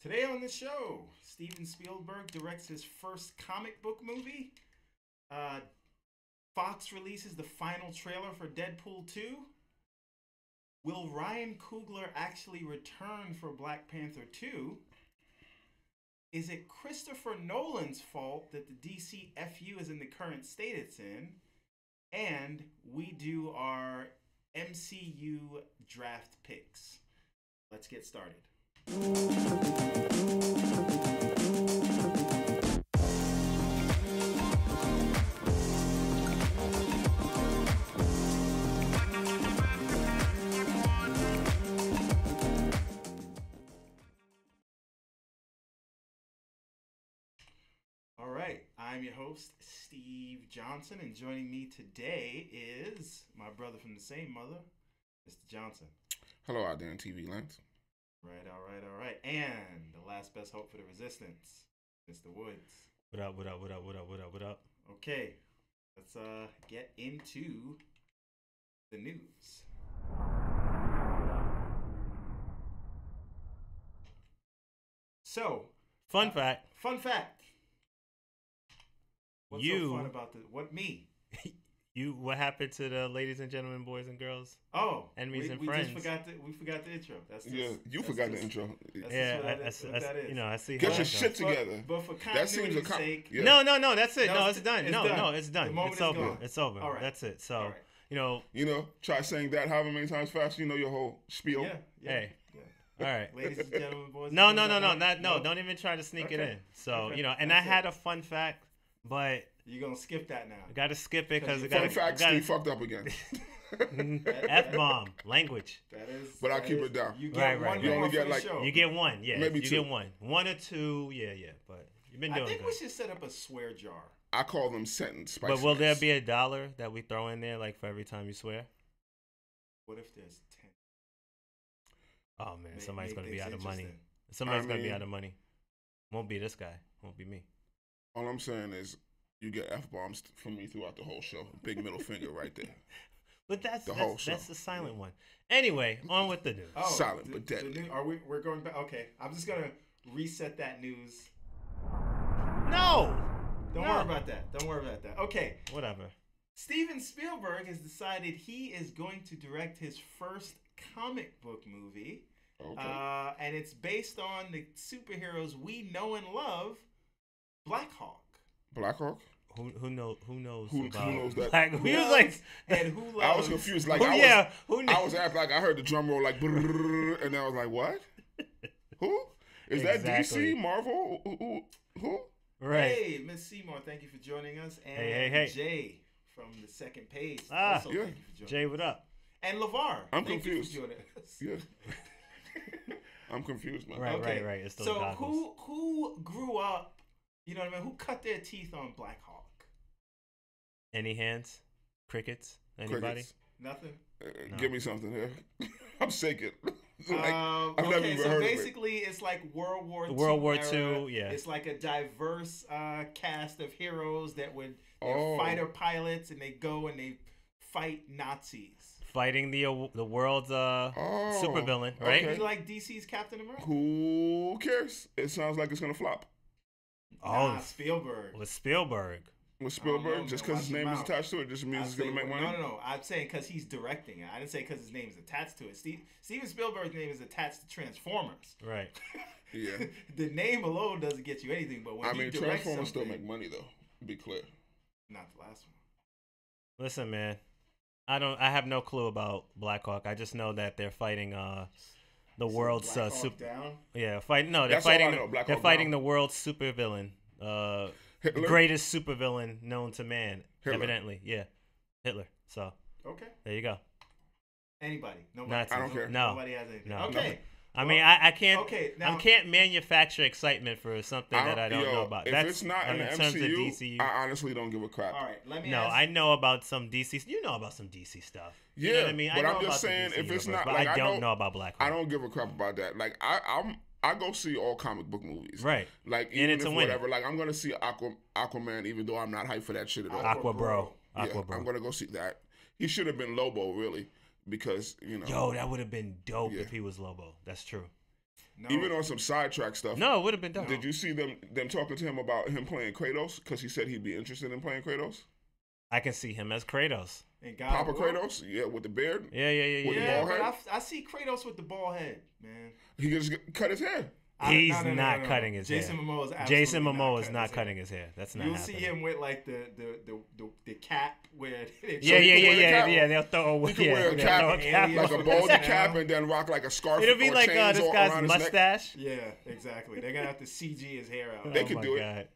Today on the show, Steven Spielberg directs his first comic book movie. Fox releases the final trailer for Deadpool 2. Will Ryan Coogler actually return for Black Panther 2? Is it Christopher Nolan's fault that the DCFU is in the current state it's in? And we do our MCU Draft Picks. Let's get started. All right, I'm your host, Steve Johnson, and joining me today is my brother from the same mother, Mr. Johnson. Hello out there in TV lands. Right, all right. And the last best hope for the resistance, Mr. Woods. What up? Okay, let's get into the news. So, Fun fact. What's so fun about this? What, me? What happened to the ladies and gentlemen, boys and girls? Oh, enemies and we friends. We forgot the intro. You forgot the intro. That's what that is. You know, I see. Get your shit together. But for continuity's sake, yeah. No, that's it. No, it's done. It's No, done. it's done. The moment It's is over. gone. It's over. All right. That's it. So, All right. you know, Try saying that however many times fast. You know your whole spiel. Yeah. Hey. Yeah. All right. Ladies and gentlemen, boys. No, and girls, no. Don't even try to sneak it Okay. in. So, Okay. and That's I had it. a fun fact, but You're gonna skip that now. I got to skip it because Fun fact, Steve fucked up again. F-bomb language. That is. But I'll keep it down. You get Right. one You more only for get the like- show. You get one. Yeah. Maybe you two. get one. One or two. Yeah. But you've been I doing think good. we should set up a swear jar. I call them sentence spice. But will there be $1 that we throw in there, like for every time you swear? What if there's 10? Oh man, somebody's Make gonna be things out of money. interesting. Somebody's gonna be mean- out of money. Won't be this guy. Won't be me. All I'm saying is you get F-bombs from me throughout the whole show. Big middle finger right there. But that's whole show. the silent one. Anyway, on with the news. Oh, Silent but deadly. We're going back. Okay, I'm just gonna reset that news. No. Don't worry about that. Okay. Whatever. Steven Spielberg has decided he is going to direct his first comic book movie. Okay. And it's based on the superheroes we know and love, Black Hawk. Black Hawk? Who knows? Who knows Who about knows that? Black? Who He was like, and who loves? I was confused. Like who, I knows? was acting like I heard the drum roll like brrrr, and I was like, what? Who? Is that Exactly. DC? Marvel? Who? Right. Hey, Miss Seymour, thank you for joining us. And Hey. Jay from the second page. Ah, also yeah. thank you for joining Jay, us. what up? And LeVar. I'm thank confused. You for joining us. Yeah. I'm confused, man. Right, Okay. right. It's those So goggles. who grew up, you know what I mean? Who cut their teeth on Black Hawk? Any hands? Crickets? Anybody? Crickets. Nothing? No. Give me something here. I'm shaking. I've never Okay, even so heard of it. basically it's like World War II. World War era. II, yeah. It's like a diverse cast of heroes that would they're Oh. fighter pilots, and they go and they fight Nazis. Fighting the world's supervillain, right? okay. You like DC's Captain America? Who cares? It sounds like it's gonna flop. Nah, Spielberg. With Spielberg. With Spielberg, know, just man. because his Watch name your is mouth. attached to it, just means it's gonna make money. No. I'm saying because he's directing it. I didn't say because his name is attached to it. Steven Spielberg's name is attached to Transformers. Right. Yeah. The name alone doesn't get you anything, but when I he mean, directs Transformers still something, make money though. Be clear. not the last one. Listen, man. I have no clue about Black Hawk. I just know that they're fighting the world's Black Hawk super. down. Yeah, fight. No, they're That's all I fighting. know, Black They're Hawk fighting Down. the world's supervillain. Hitler? Greatest supervillain known to man. Hitler. Evidently, yeah, Hitler. So Okay. there you go. Anybody? No. Nazis. I don't care. No. Nobody has anything. No. Okay. I mean, I can't. Okay, now, I can't manufacture excitement for something that I don't know about. If That's it's not in the terms of MCU, DCU. I honestly don't give a crap. all right, let me No, ask. I know about some DC. You know about some DC stuff. Yeah, You know what I mean? but I know I'm just about the saying, DC if it's universe, not, but like, I don't know about Black Hawk. I don't give a crap about that. Like I go see all comic book movies. Right. Like And even it's if a winner. whatever. Like I'm gonna see Aquaman, even though I'm not hyped for that shit at all. Aqua Bro. Yeah, I'm gonna go see that. He should have been Lobo, really, because Yo, that would have been dope Yeah. if he was Lobo. That's true. No. Even on some sidetrack stuff. No, it would have been dope. Did you see them talking to him about him playing Kratos? Because he said he'd be interested in playing Kratos. I can see him as Kratos. And God Papa of War? Kratos, yeah, with the beard. Yeah. With the Yeah, bald but head? I see Kratos with the bald head, man. He just cut his hair. He's No. not cutting his Jason hair. Momoa is absolutely Jason Momoa is not his cutting hair. his hair. That's not You'll happening. see him with like the cap where they Yeah. he can wear a cap. They'll throw away. He can wear a they'll cap, throw a cap alien like a Alien baldy Alien. cap, and then rock like a scarf. It'll be or like chains this around guy's his neck. mustache. Yeah, exactly. They're gonna have to CG his hair out. They Oh could my do it. God.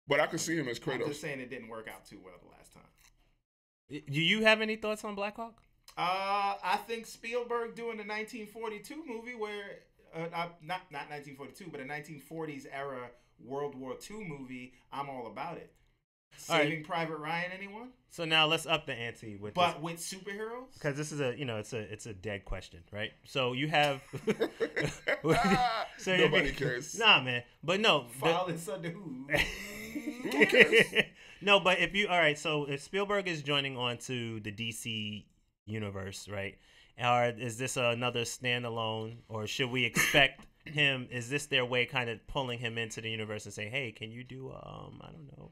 But I could see him as I'm Kratos. just saying it didn't work out too well the last time. Do you have any thoughts on Black Hawk? I think Spielberg doing the 1942 movie where not 1942, but a 1940s era World War II movie. I'm all about it. All right. Saving Private Ryan, anyone? So now let's up the ante with this. But with superheroes? Because this is it's a dead question, right? So you have so Nobody cares. Nah, man. But no. File this under who? No, but so if Spielberg is joining on to the DC universe, right? Or is this another standalone, or should we expect him? Is this their way, kind of pulling him into the universe and saying, "Hey, can you do I don't know,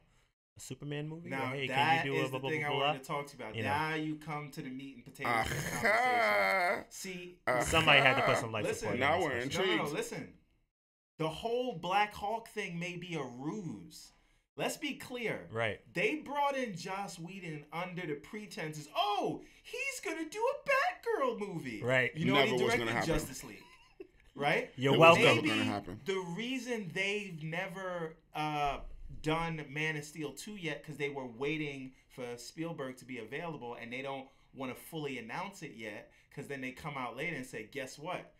a Superman movie?" Now, or, hey, that can you do is a blah, the blah, thing blah, I blah, wanted to talk to you about. You know. Now you come to the meat and potatoes of this conversation. See, Somebody had to put some life Listen, support. now in this we're question. intrigued. no, listen. The whole Black Hawk thing may be a ruse. Let's be clear. Right. They brought in Joss Whedon under the pretenses, oh, he's going to do a Batgirl movie. Right. You know Never what was he gonna directed? happen. Justice League. Right? You're It was welcome. never Maybe gonna happen. the reason they've never done Man of Steel 2 yet, because they were waiting for Spielberg to be available, and they don't want to fully announce it yet, because then they come out later and say, guess what?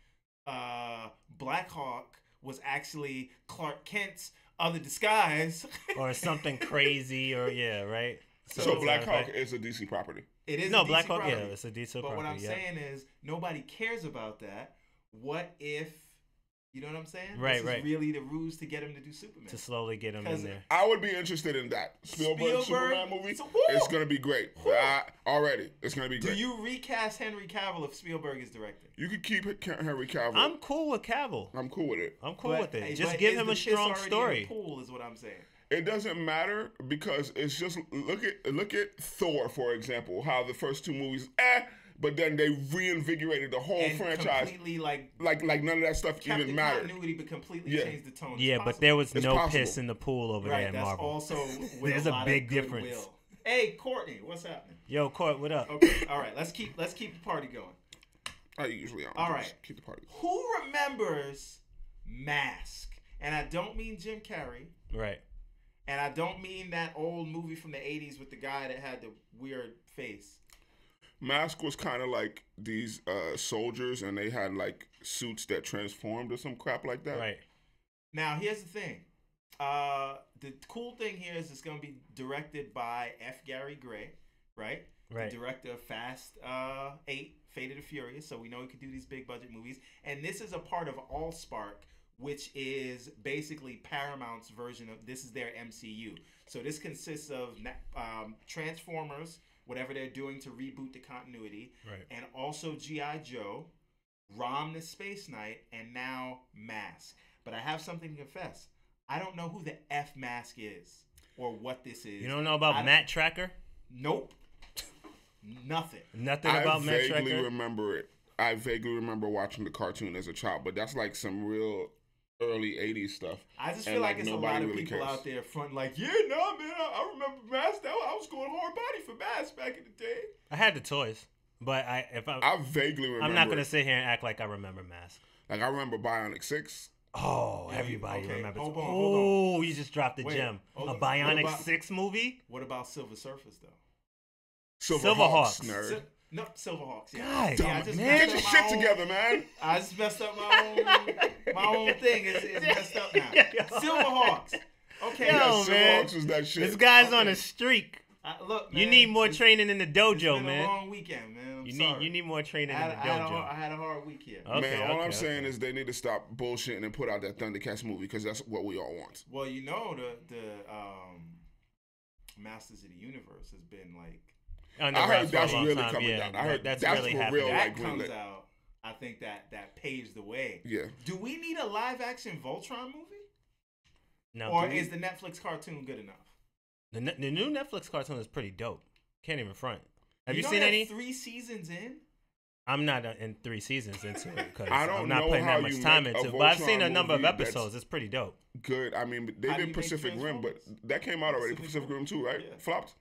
Black Hawk was actually Clark Kent's other disguise. Or something crazy, or right. So Black it's Hawk is a DC property. It is No, a DC Black Hawk, property. yeah, it's a DC But property. what I'm yeah. saying is nobody cares about that. What if, you know what I'm saying? Right, this is right. really the ruse to get him to do Superman. To slowly get him in 'Cause there. I would be interested in that Spielberg Superman movie. So, woo! It's gonna be great. Already, it's gonna be Do great. you recast Henry Cavill if Spielberg is directing? You could keep Henry Cavill. I'm cool with Cavill. I'm cool with it. I'm cool But- with it. hey, Just but give is him the a piss strong already in story. the pool is what I'm saying. It doesn't matter because it's just look at Thor, for example. How the first two movies, but then they reinvigorated the whole And franchise. completely like Like none of that stuff kept even the mattered. continuity, but completely Yeah. changed the tone. It's Yeah, but possible. there was It's no possible. piss in the pool over there right. in That's Marvel. also with There's a lot big of difference. goodwill. Hey, Courtney, what's happening? Yo, Court, what up? Okay, all right. Let's keep the party going. I usually All just right. keep the party. Who remembers M.A.S.K? And I don't mean Jim Carrey. Right. And I don't mean that old movie from the 80s with the guy that had the weird face. M.A.S.K was kind of like these soldiers, and they had like suits that transformed or some crap like that. Right. Now, here's the thing. The cool thing here is it's going to be directed by F. Gary Gray, right? Right. The director of Fast 8, Fate of the Furious. So we know he could do these big budget movies. And this is a part of AllSpark, which is basically Paramount's version of, this is their MCU. So this consists of Transformers, whatever they're doing to reboot the continuity, Right. and also G.I. Joe, Rom the Space Knight, and now M.A.S.K. But I have something to confess. I don't know who the F M.A.S.K is or what this is. You don't know about Matt Tracker? Nope. Nothing. Nothing I about Matt vaguely Tracker? remember it. I vaguely remember watching the cartoon as a child, but that's like some real early 80s stuff. I just And, feel like, like it's a nobody lot of really people cares. out there fronting like, yeah, no, man, I remember M.A.S.K. I was going hard body for M.A.S.K. back in the day. I had the toys, but I vaguely remember. I'm not gonna it. sit here and act like I remember M.A.S.K. Like I remember Bionic 6. Oh, Yeah, everybody okay, remembers. hold on, Oh, hold on. you just dropped the Wait, gem. hold A on. Bionic What about- 6 movie? What about Silver Surfers, though? Silverhawks, Silverhawks. nerd. No, Silverhawks. Yeah. God, Yeah, I just man. Get messed your up my shit own- together, man. I just messed up my own thing. It's messed up now. Silverhawks. Okay. Yo, Yes, man. Silverhawks was that shit. This guy's on Okay. a streak. Look, man. You need more it's- training in the It's dojo, been man. a long weekend, man. I'm You sorry. need more training I in had, the I, had a dojo. hard, I had a hard week here. Okay, Man, all okay, I'm saying okay. is they need to stop bullshitting and put out that Thundercats movie because that's what we all want. Well, you know the Masters of the Universe has been like On the I route heard for a that's long really time. coming Yeah, down. I heard that's that's really for happening. real. that Like comes greenlit. out. I think that paves the way. Yeah. Do we need a live action Voltron movie, No, or is the Netflix cartoon good enough? the new Netflix cartoon is pretty dope. Can't even front. Have you know seen that any? 3 seasons in. I'm not in 3 seasons into it because I don't I'm not know putting how that much you time make a into it. But I've seen Voltron a number of movie that's- episodes. It's pretty dope. Good. I mean, they How do did you make Pacific Rim, but Transformers? that came out already. Pacific Pacific Rim 2, right? Yeah. Flopped.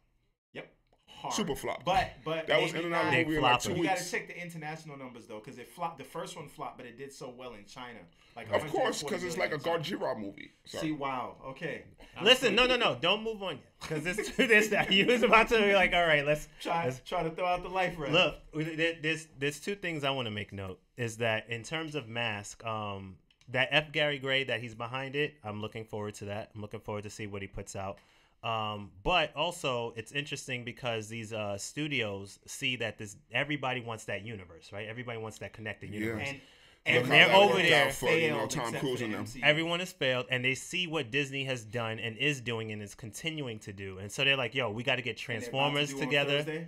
Yep. Hard. Super flopped. But That was maybe in and out of not- the Big movie in like flopper. 2 You got to weeks. check the international numbers though, because it flopped. The first one flopped, but it did so well in China. Like Of course, 140 because it's like a million in China. Gojira movie. See, Sorry. wow. Okay. Listen, no, don't move on because this you was about to be like, all right, let's Try to throw out the life raft. look. There's 2 things I want to make note. Is that in terms of Mask, that F. Gary Gray that he's behind it, I'm looking forward to that. I'm looking forward to see what he puts out. But also it's interesting because these studios see that everybody wants that universe, right? Everybody wants that connected universe. And Look how they're that over worked there out for, you know, failed Tom except Cruise for and them. MCU. Everyone has failed, and they see what Disney has done and is doing and is continuing to do, and so they're like, "Yo, we got to get And they're about to Transformers do on together." Thursday?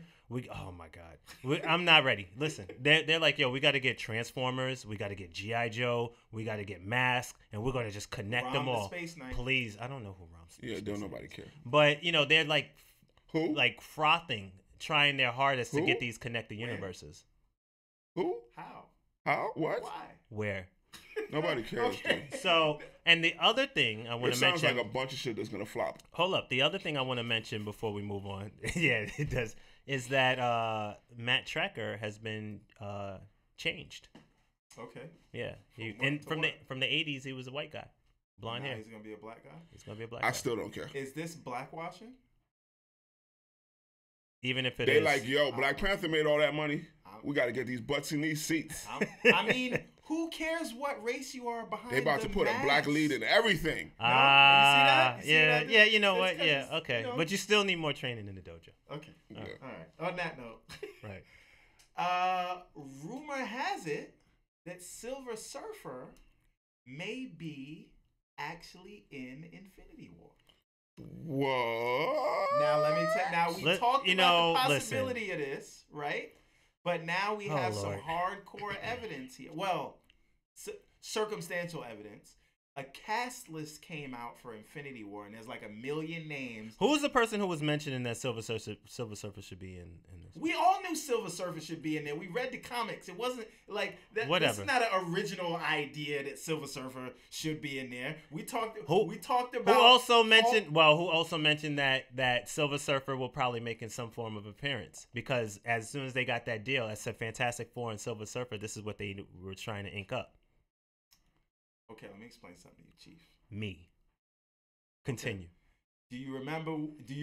Oh my God, I'm not ready. Listen, they're like, "Yo, we got to get Transformers, we got to get GI Joe, we got to get Mask, and we're gonna just connect Rom them the all." Space Knight. Please, I don't know who Rom's. Yeah, don't nobody care. But you know, they're like Who? frothing, trying their hardest to Who? get these connected Where? universes. Who? How? How? What? Why? Where? Nobody cares. Okay. So, and the other thing I want It to sounds mention. like a bunch of shit that's gonna flop. Hold up. The other thing I want to mention before we move on, yeah, it does, is that Matt Tracker has been changed. Okay. Yeah, he, From what and to from what? the 80s, he was a white guy, blonde Now hair. he's gonna be a black guy. He's gonna be a black I guy. still don't care. Is this blackwashing? Even if it They is, like, yo, Black Panther made all that money. We got to get these butts in these seats. I mean, who cares what race you are behind? They about the to put a black mask? lead in everything. No? You see that? You see yeah, what I did? yeah. You know It's what? 'cause Yeah, it's, okay. you know- But you still need more training in the dojo. Okay. Yeah. All right. On that note, Right. rumor has it that Silver Surfer may be actually in Infinity War. What? Now let me tell. Now we talked about the listen. possibility of this, right? But now we have some Lord. hardcore evidence here. Well, circumstantial evidence. A cast list came out for Infinity War, and there's like 1 million names. Who's the person who was mentioning that Silver Surfer should be in this? We all knew Silver Surfer should be in there. We read the comics. It wasn't like that. Whatever. This is not an original idea that Silver Surfer should be in there. We talked. Who- we talked Who about. also mentioned? Well, who also mentioned that Silver Surfer will probably make in some form of appearance because as soon as they got that deal, that said Fantastic Four and Silver Surfer, this is what they were trying to ink up. Okay, let me explain something to you, Chief. Me. Continue. Do you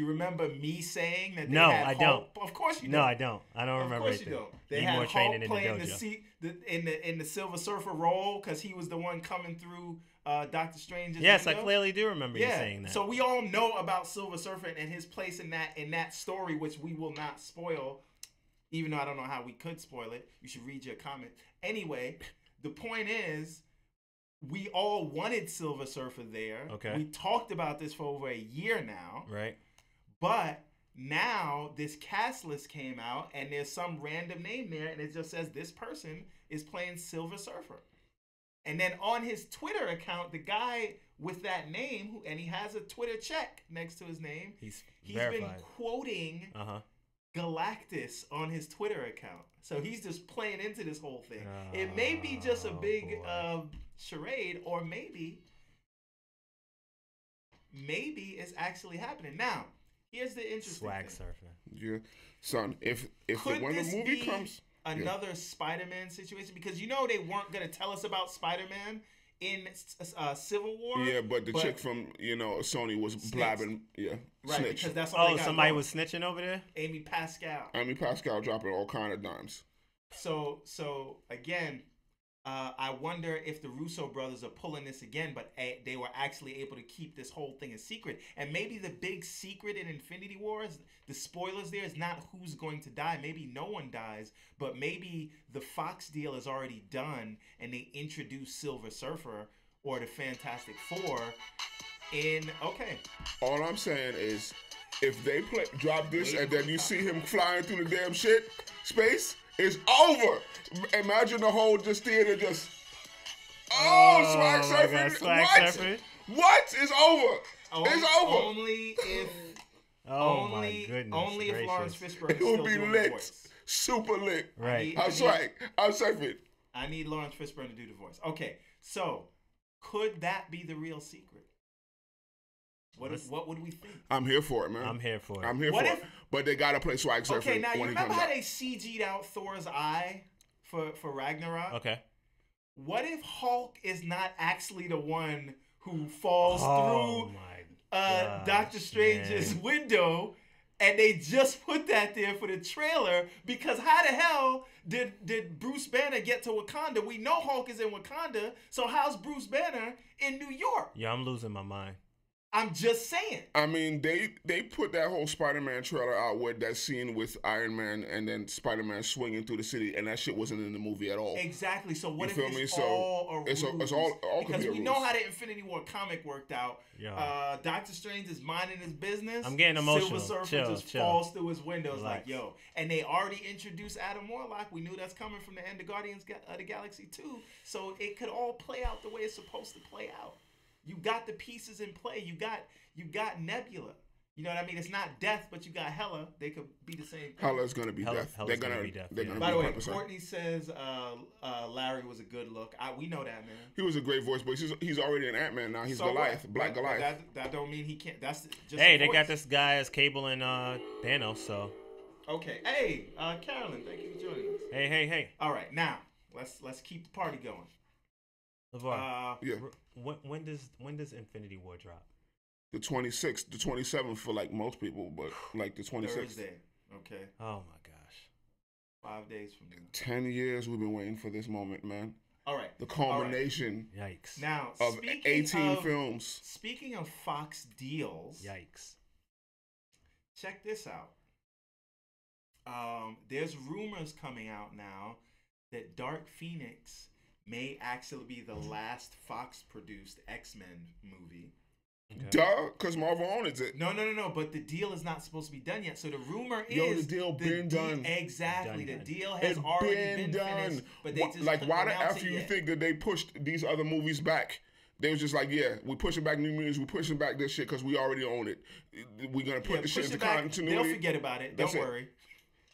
remember me saying that? They No, had I Hulk? Of course you don't. No, I don't. I don't Of remember course you anything. don't. They Need had more Hulk training in the playing dojo. in the Silver Surfer role because he was the one coming through Doctor Strange's Yes, I window. clearly do remember you saying that. So we all know about Silver Surfer and his place in that story, which we will not spoil, even though I don't know how we could spoil it. You should read your comment. Anyway, the point is, we all wanted Silver Surfer there. Okay. We talked about this for over a year now. Right. But now this cast list came out, and there's some random name there, and it just says this person is playing Silver Surfer. And then on his Twitter account, the guy with that name, and he has a Twitter check next to his name, He's been verified. quoting Galactus on his Twitter account. So he's just playing into this whole thing. It may be just a big charade, or maybe it's actually happening. Now, here's the interesting Swag thing. surfing. Yeah, son. If Could when the this movie be comes, another Spider-Man situation? Because they weren't gonna tell us about Spider-Man in Civil War. Yeah, but the chick from Sony was blabbing. Yeah, right, snitch. because that's all. Oh, somebody was snitching over there. Amy Pascal. Amy Pascal dropping all kind of dimes. So again, I wonder if the Russo brothers are pulling this again, but they were actually able to keep this whole thing a secret. And maybe the big secret in Infinity Wars, the spoilers there, is not who's going to die. Maybe no one dies, but maybe the Fox deal is already done, and they introduce Silver Surfer or the Fantastic Four in. Okay. All I'm saying is, if they drop this and then you see him flying through the damn space. It's over. Imagine the whole theater just. Swag surfing. What? It's over. It's over. Only if. My goodness. Only if Lawrence Fishburne it is will still be doing lit. the voice. Super lit. Right. I'm surfing. I need Lawrence Fishburne to do the voice. Okay, so could that be the real secret? What would we think? I'm here for it, man. I'm here for it. But they gotta play swag surfing. Okay, now you when remember he how comes they CG'd out Thor's eye for Ragnarok? Okay. What if Hulk is not actually the one who falls through Doctor Strange's window, and they just put that there for the trailer? Because how the hell did Bruce Banner get to Wakanda? We know Hulk is in Wakanda, so how's Bruce Banner in New York? Yeah, I'm losing my mind. I'm just saying. I mean, they put that whole Spider-Man trailer out with that scene with Iron Man and then Spider-Man swinging through the city, and that shit wasn't in the movie at all. Exactly. So what if it's all a ruse? It's all because we know how the Infinity War comic worked out. Yeah. Doctor Strange is minding his business. I'm getting emotional. Silver Surfer just falls through his windows. Relax. Like, yo. And they already introduced Adam Warlock. We knew that's coming from the end of Guardians of the Galaxy 2. So it could all play out the way it's supposed to play out. You got the pieces in play. You got Nebula. You know what I mean? It's not death, but you got Hela. They could be the same thing. Hela's gonna be death. They're gonna be death. By the way, Courtney says Larry was a good look. We know that, man. He was a great voice, but he's already an Ant-Man now. He's Goliath, Black Goliath. That don't mean he can't. That's just. Hey, they got this guy as Cable and Thanos. So. Okay. Hey, Carolyn, thank you for joining us. Hey. All right, now let's keep the party going. LeVar, when does Infinity War drop? The 26th, the 27th for like most people, but like the 26th. Thursday. Okay. Oh my gosh. 5 days from now. 10 years we've been waiting for this moment, man. All right. The culmination. Right. Yikes. Now, of 18 films. Speaking of Fox deals. Yikes. Check this out. There's rumors coming out now that Dark Phoenix may actually be the last Fox-produced X-Men movie. Okay. Duh, because Marvel owns it. No. But the deal is not supposed to be done yet. So the rumor is the deal been done. Exactly, the deal has already been done. Finished. But they just like, why after you think that they pushed these other movies back? They was just like, yeah, we pushing back New Mutants, we pushing back this shit because we already own it. We're gonna put the shit into continuity. They'll forget about it. Don't worry.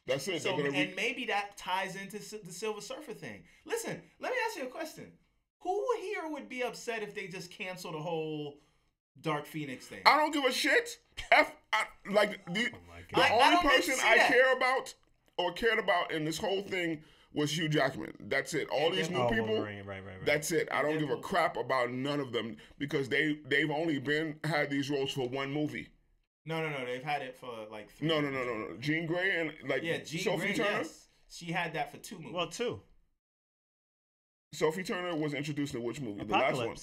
That's it. So, and maybe that ties into the Silver Surfer thing. Listen, let me ask you a question. Who here would be upset if they just canceled the whole Dark Phoenix thing? I don't give a shit. The only person I care about or cared about in this whole thing was Hugh Jackman. That's it. All these new people. Right. That's it. I don't give a crap about none of them because they've only had these roles for one movie. No. They've had it for like 3 No. Jean Grey and Sophie Turner. Yes. She had that for 2 movies. Well, 2. Sophie Turner was introduced in which movie? Apocalypse. The last one.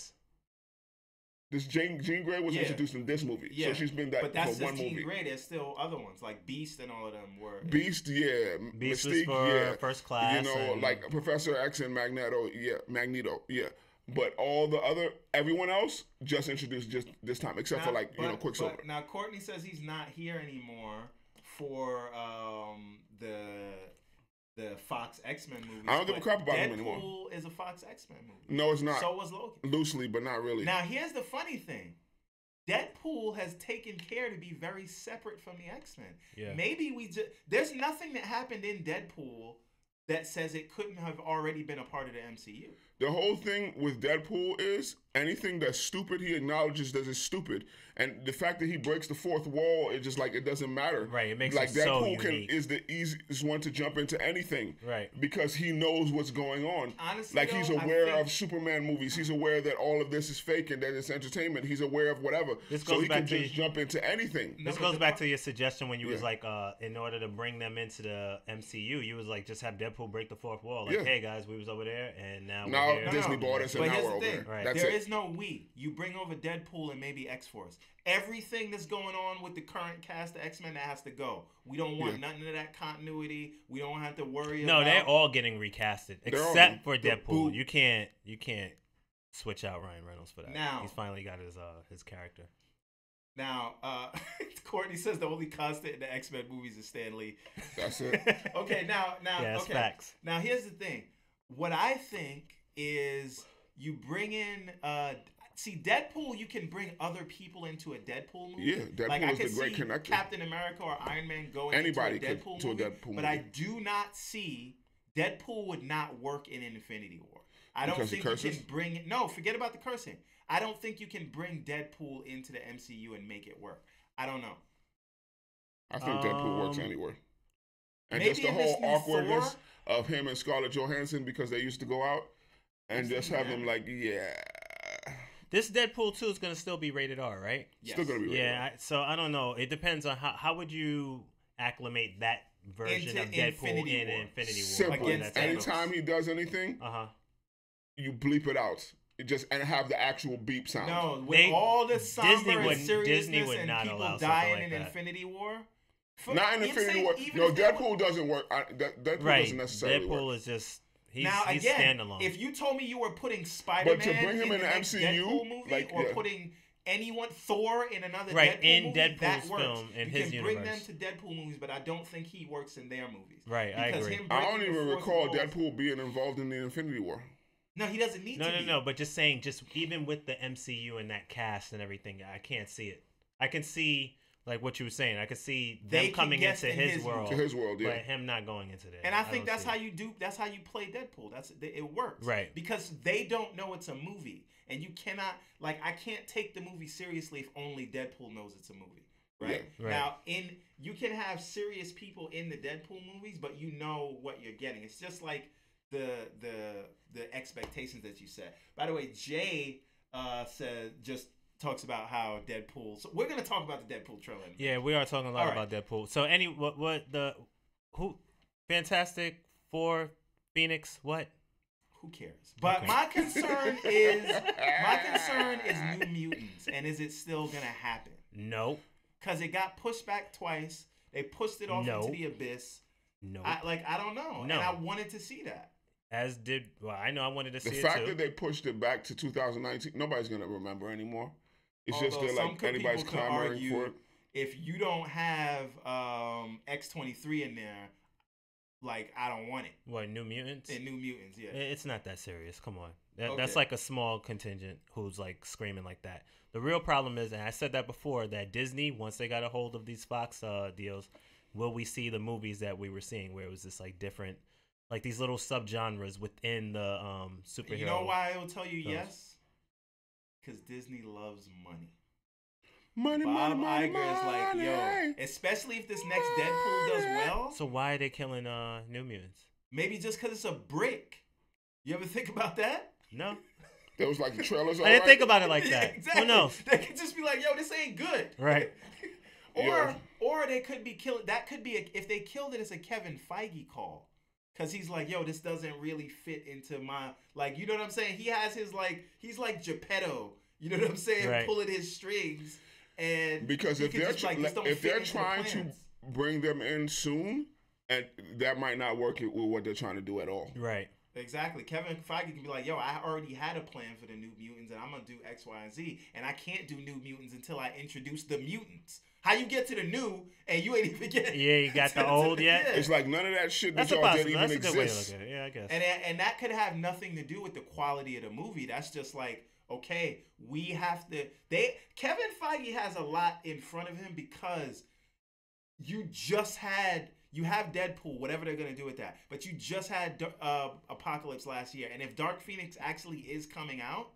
This Jean Grey was introduced in this movie. Yeah. So she's been that for one movie. But that's just Jean Grey. There's still other ones like Beast and all of them were. Beast, yeah. Beast Mystique, was for First Class. Like Professor X and Magneto, yeah. But everyone else just introduced just this time, except for Quicksilver. But now Courtney says he's not here anymore for the Fox X-Men movies. I don't give a crap about him anymore. Deadpool is a Fox X-Men movie. No, it's not. So was Logan. Loosely, but not really. Now here's the funny thing. Deadpool has taken care to be very separate from the X-Men. Yeah. Maybe there's nothing that happened in Deadpool that says it couldn't have already been a part of the MCU. The whole thing with Deadpool is anything that's stupid, he acknowledges that it's stupid. And the fact that he breaks the fourth wall, it's just like it doesn't matter. Right, it makes like it so Deadpool unique. is the easiest one to jump into anything. Right. Because he knows what's going on. Honestly, like he's though, aware of Superman movies. He's aware that all of this is fake and that it's entertainment. He's aware of whatever. This so goes he back can to just jump into anything. This goes back to your suggestion when you was Yeah. like, in order to bring them into the MCU, you was like, just have Deadpool break the fourth wall. Like, Yeah. hey guys, we was over there, and now Now we're here. Disney bought us, and But now here's we're the over thing. there. Right. That's There it. is no we. You bring over Deadpool and maybe X-Force. Everything that's going on with the current cast of X-Men, that has to go. We don't want nothing of that continuity. We don't have to worry No, about... they're all getting recasted They're all- except for the Deadpool. boot. You can't switch out Ryan Reynolds for that. Now- He's finally got his character. Now, Courtney says the only constant in the X-Men movies is Stan Lee. That's it. Okay, now, Yeah, that's okay. facts. Now, here's the thing. What I think is you bring in... See, Deadpool, you can bring other people into a Deadpool movie. Yeah, Deadpool like, I is could the great see connector. Captain America or Iron Man going Anybody into a could Deadpool to a movie. Deadpool But movie. I do not see Deadpool would not work in Infinity War. I don't Because he think you curses? can bring it. No, forget about the cursing. I don't think you can bring Deadpool into the MCU and make it work. I don't know. I think Deadpool works anywhere. And maybe just the in this whole new awkwardness Thor? of him and Scarlett Johansson because they used to go out and just have them like, This Deadpool 2 is gonna still be rated R, right? Yes. still gonna be rated R. Yeah. So I don't know. It depends on how would you acclimate that version Into of Deadpool Infinity in War. Infinity War. Simple. Against Thanos. Anytime he does anything, you bleep it out. And have the actual beep sound. No, with all the somber and Disney seriousness would and not people allow dying something in like that. Infinity War. Not in Infinity War. No, Deadpool doesn't work. Deadpool Right. doesn't necessarily Deadpool work. is just he's again, standalone. if you told me you were putting Spider-Man But to bring him in in the the next MCU, Deadpool movie, like, or yeah. putting anyone Thor in another Right, Deadpool in movie, Deadpool's that works. film, in you his can bring them universe. to Deadpool movies, but I don't think he works in their movies. Right, I Because agree. him I don't breaking even the fourth recall wall- Deadpool being involved in the Infinity War. No, he doesn't need to be. No. But just saying, just even with the MCU and that cast and everything, I can't see it. I can see like what you were saying. I can see They them can coming guess into in his his world, To his world, yeah. but him not going into there. And I think don't that's see how it. you do. That's how you play Deadpool. It works. Right. Because they don't know it's a movie, and you cannot I can't take the movie seriously if only Deadpool knows it's a movie. Right? Yeah. Right. Now, you can have serious people in the Deadpool movies, but you know what you're getting. It's just like the expectations that you set. By the way, Jay just talks about how Deadpool. So we're gonna talk about the Deadpool trailer. Yeah, we are talking a lot about Deadpool. So Fantastic Four, Phoenix, what? Who cares? But Okay. my concern is New Mutants, and is it still gonna happen? Nope. Because it got pushed back twice. They pushed it off into the abyss. Nope. I don't know. No. And I wanted to see that. I know I wanted to see The it fact too. that they pushed it back to 2019, nobody's gonna remember anymore. It's just Although that some like anybody's people could clamoring argue, for it. if you don't have X-23 in there, I don't want it. What, New Mutants? In New Mutants, yeah. It's not that serious. Come on. That's Okay. like a small contingent who's like screaming like that. The real problem is, and I said that before, that Disney, once they got a hold of these Fox deals, will we see the movies that we were seeing where it was this like different, like these little subgenres within the superhero. You know why I will tell you films? yes? Because Disney loves money. Money, Bob money, Iger is like, money. yo, especially if this next Deadpool does well, So why are they killing New Mutants? maybe just because it's a brick. You ever think about that? No. There was like the trailers. I didn't think about it like that. Exactly. Who knows? They could just be like, yo, this ain't good. Right. Or they could be killed. That could be, if they killed it, it's a Kevin Feige call. Because he's like, yo, this doesn't really fit into my, you know what I'm saying? He has his, he's like Geppetto. You know what I'm saying? Right. Pulling his strings. And Because he if could they're just, this don't if fit they're into the trying to plans. bring them in soon, and that might not work with what they're trying to do at all. Right. Exactly. Kevin Feige can be like, yo, I already had a plan for the New Mutants, and I'm going to do X, Y, and Z, and I can't do New Mutants until I introduce the mutants. How you get to the new, and you ain't even get Yeah, you got the old yet? Yeah. It's like none of that shit That's that a y'all possible. didn't That's even a good way to exist. look at it. Yeah, I guess. And that could have nothing to do with the quality of the movie. That's just like, okay, we have to. Kevin Feige has a lot in front of him because you just had You have Deadpool, whatever they're gonna do with that. But you just had Apocalypse last year, and if Dark Phoenix actually is coming out,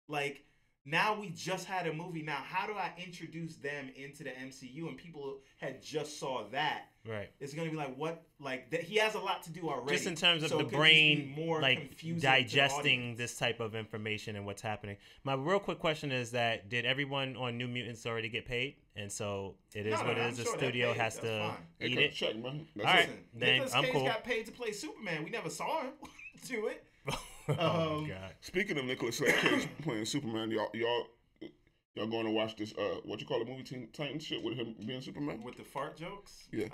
like now we just had a movie. Now, how do I introduce them into the MCU? And people had just saw that. Right. It's gonna be like what? Like that. He has a lot to do already. Just in terms of so the it could brain, just be more like confusing digesting to the this type of information and what's happening. My real quick question is that did everyone on New Mutants already get paid? And so it is No, what it I'm is. The sure studio they're paid. has That's to fine. eat it. Check, man. That's All right, Listen, then Nicolas I'm Cage cool. got paid to play Superman. We never saw him do it. Oh my god. Speaking of Nicolas Cage playing Superman, y'all going to watch this? What you call the movie Teen Titans shit with him being Superman? With the fart jokes. Yeah.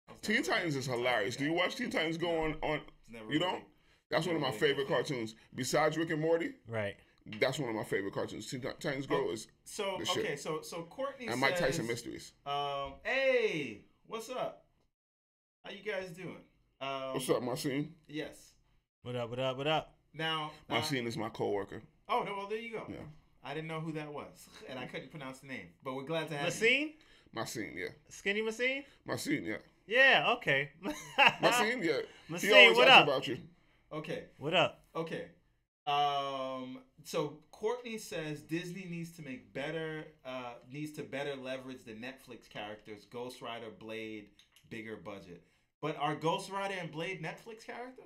I was Teen never Titans is hilarious. Do you watch Teen Titans go on? never You really- don't? That's one of my really favorite good. cartoons. Besides Rick and Morty, Right. that's one of my favorite cartoons. Teen Titans Go is So the shit. okay, so Courtney and says, Mike Tyson Mysteries. Hey, what's up? How you guys doing? What's up, Marcin? Yes. What up? What up? What up? Now, Marcin is my coworker. oh no, well there you go. Yeah. I didn't know who that was, and I couldn't pronounce the name, but we're glad to have you. Machine? Marcin, yeah. Skinny Machine? Marcin, yeah. Yeah. Okay. Marcin, yeah. Marcin, He always what asks up? about you. Okay. What up? Okay. So Courtney says Disney needs to better leverage the Netflix characters, Ghost Rider, Blade, bigger budget. But are Ghost Rider and Blade Netflix characters?